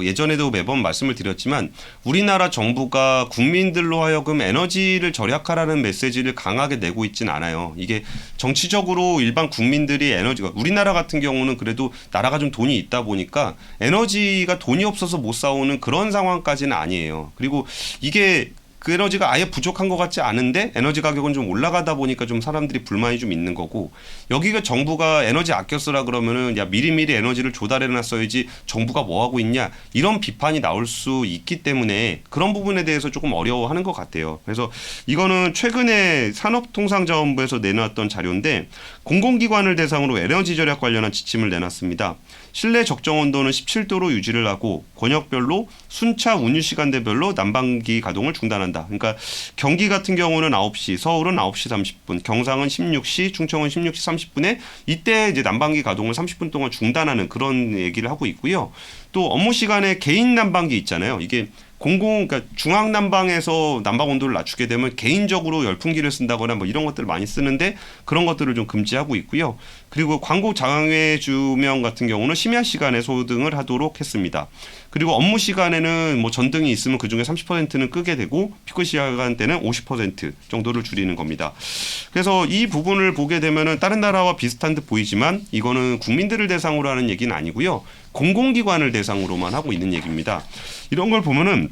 예전에도 매번 말씀을 드렸지만 우리나라 정부가 국민들로 하여금 에너지를 절약하라는 메시지를 강하게 내고 있진 않아요. 이게 정치적으로 일반 국민들이 에너지가 우리나라 같은 경우는 그래도 나라가 좀 돈이 있다 보니까 에너지가 돈이 없어서 못 사오는 그런 상황까지는 아니에요. 그리고 이게 그 에너지가 아예 부족한 것 같지 않은데 에너지 가격은 좀 올라가다 보니까 좀 사람들이 불만이 좀 있는 거고 여기가 정부가 에너지 아껴 쓰라 그러면은 야 미리미리 에너지를 조달해 놨어야지 정부가 뭐 하고 있냐 이런 비판이 나올 수 있기 때문에 그런 부분에 대해서 조금 어려워하는 것 같아요. 그래서 이거는 최근에 산업통상자원부에서 내놨던 자료인데 공공기관을 대상으로 에너지 절약 관련한 지침을 내놨습니다. 실내 적정 온도는 17도로 유지를 하고 권역별로 순차 운유 시간대별로 난방기 가동을 중단한다. 그러니까 경기 같은 경우는 9시, 서울은 9시 30분, 경상은 16시, 충청은 16시 30분에 이때 이제 난방기 가동을 30분 동안 중단하는 그런 얘기를 하고 있고요. 또 업무 시간에 개인 난방기 있잖아요. 이게 그러니까 중앙 난방에서 난방 온도를 낮추게 되면 개인적으로 열풍기를 쓴다거나 뭐 이런 것들을 많이 쓰는데 그런 것들을 좀 금지하고 있고요. 그리고 광고 장외 주명 같은 경우는 심야 시간에 소등을 하도록 했습니다. 그리고 업무 시간에는 뭐 전등이 있으면 그중에 30%는 끄게 되고 피크 시간 때는 50% 정도를 줄이는 겁니다. 그래서 이 부분을 보게 되면은 다른 나라와 비슷한 듯 보이지만 이거는 국민들을 대상으로 하는 얘기는 아니고요. 공공기관을 대상으로만 하고 있는 얘기입니다. 이런 걸 보면은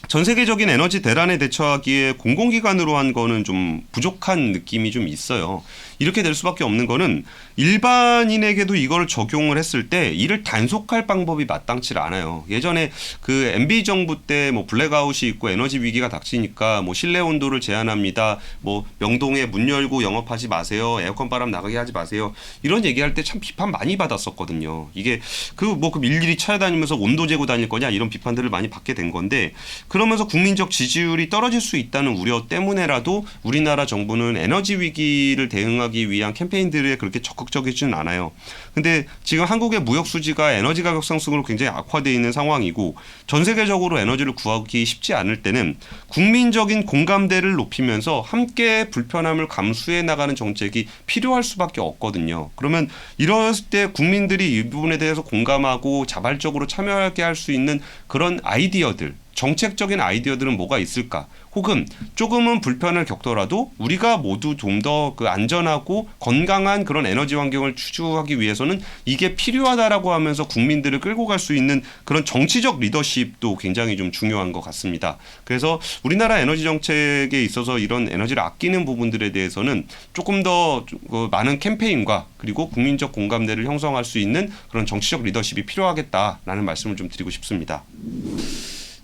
전 세계적인 에너지 대란에 대처하기에 공공기관으로 한 거는 좀 부족한 느낌이 좀 있어요. 이렇게 될 수밖에 없는 거는 일반인에게도 이걸 적용을 했을 때 이를 단속할 방법이 마땅치 않아요. 예전에 그 MB 정부 때 뭐 블랙아웃이 있고 에너지 위기가 닥치니까 뭐 실내 온도를 제한합니다. 뭐 명동에 문 열고 영업하지 마세요. 에어컨 바람 나가게 하지 마세요. 이런 얘기할 때 참 비판 많이 받았었거든요. 이게 그 일일이 찾아다니면서 온도 재고 다닐 거냐 이런 비판들을 많이 받게 된 건데 그러면서 국민적 지지율이 떨어질 수 있다는 우려 때문에라도 우리나라 정부는 에너지 위기를 대응하기 위한 캠페인들에 그렇게 적극적이지는 않아요. 근데 지금 한국의 무역 수지가 에너지 가격 상승으로 굉장히 악화되어 있는 상황이고 전 세계적으로 에너지를 구하기 쉽지 않을 때는 국민적인 공감대를 높이면서 함께 불편함을 감수해 나가는 정책이 필요할 수밖에 없거든요. 그러면 이랬을 때 국민들이 이 부분에 대해서 공감하고 자발적으로 참여하게 할 수 있는 그런 아이디어들 정책적인 아이디어들은 뭐가 있을까? 혹은 조금은 불편을 겪더라도 우리가 모두 좀 더 그 안전하고 건강한 그런 에너지 환경을 추구하기 위해서는 이게 필요하다라고 하면서 국민들을 끌고 갈 수 있는 그런 정치적 리더십도 굉장히 좀 중요한 것 같습니다. 그래서 우리나라 에너지 정책에 있어서 이런 에너지를 아끼는 부분들에 대해서는 조금 더 많은 캠페인과 그리고 국민적 공감대를 형성할 수 있는 그런 정치적 리더십이 필요하겠다라는 말씀을 좀 드리고 싶습니다.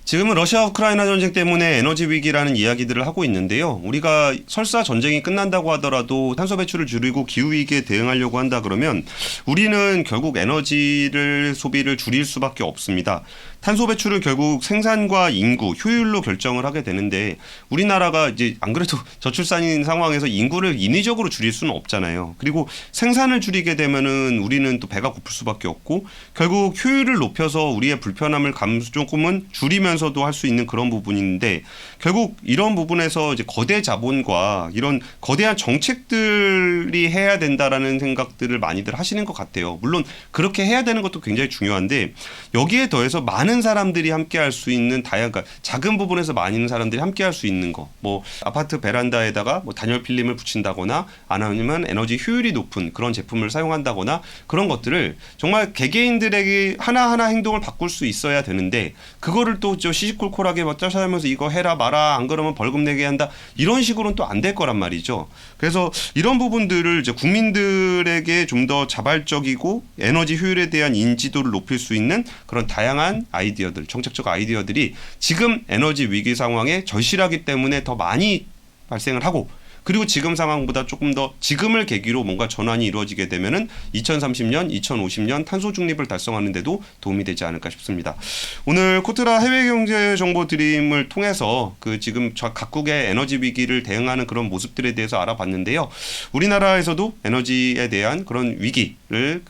지금은 러시아 우크라이나 전쟁 때문에 에너지 위기라는 이야기들을 하고 있는데요. 우리가 설사 전쟁이 끝난다고 하더라도 탄소 배출을 줄이고 기후 위기에 대응하려고 한다 그러면 우리는 결국 에너지를 소비를 줄일 수밖에 없습니다. 탄소 배출을 결국 생산과 인구, 효율로 결정을 하게 되는데 우리나라가 이제 안 그래도 저출산인 상황에서 인구를 인위적으로 줄일 수는 없잖아요. 그리고 생산을 줄이게 되면은 우리는 또 배가 고플 수밖에 없고 결국 효율을 높여서 우리의 불편함을 조금은 줄이면서도 할 수 있는 그런 부분인데 결국 이런 부분에서 이제 거대 자본과 이런 거대한 정책들이 해야 된다라는 생각들을 많이들 하시는 것 같아요. 물론 그렇게 해야 되는 것도 굉장히 중요한데 여기에 더해서 많은 사람들이 함께 할 수 있는 다양한 작은 부분에서 많은 사람들이 함께 할 수 있는 거, 뭐 아파트 베란다에다가 뭐 단열 필름을 붙인다거나 아니면 에너지 효율이 높은 그런 제품을 사용한다거나 그런 것들을 정말 개개인들에게 하나하나 행동을 바꿀 수 있어야 되는데 그거를 또 시시콜콜하게 짜셔하면서 이거 해라 마라 안 그러면 벌금 내게 한다 이런 식으로는 또 안 될 거란 말이죠. 그래서 이런 부분들을 이제 국민들에게 좀 더 자발적이고 에너지 효율에 대한 인지도를 높일 수 있는 그런 다양한 아이디어들, 정책적 아이디어들이 지금 에너지 위기 상황에 절실하기 때문에 더 많이 발생을 하고 그리고 지금 상황보다 조금 더 지금을 계기로 뭔가 전환이 이루어지게 되면은 2030년, 2050년 탄소 중립을 달성하는 데도 도움이 되지 않을까 싶습니다. 오늘 코트라 해외 경제 정보 드림을 통해서 그 지금 각국의 에너지 위기를 대응하는 그런 모습들에 대해서 알아봤는데요. 우리나라에서도 에너지에 대한 그런 위기를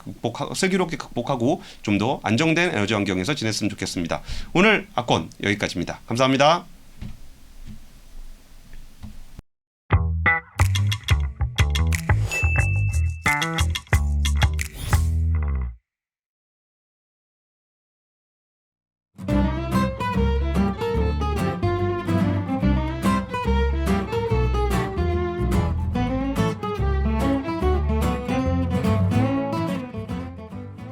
슬기롭게 극복하고 좀 더 안정된 에너지 환경에서 지냈으면 좋겠습니다. 오늘 악권 여기까지입니다. 감사합니다.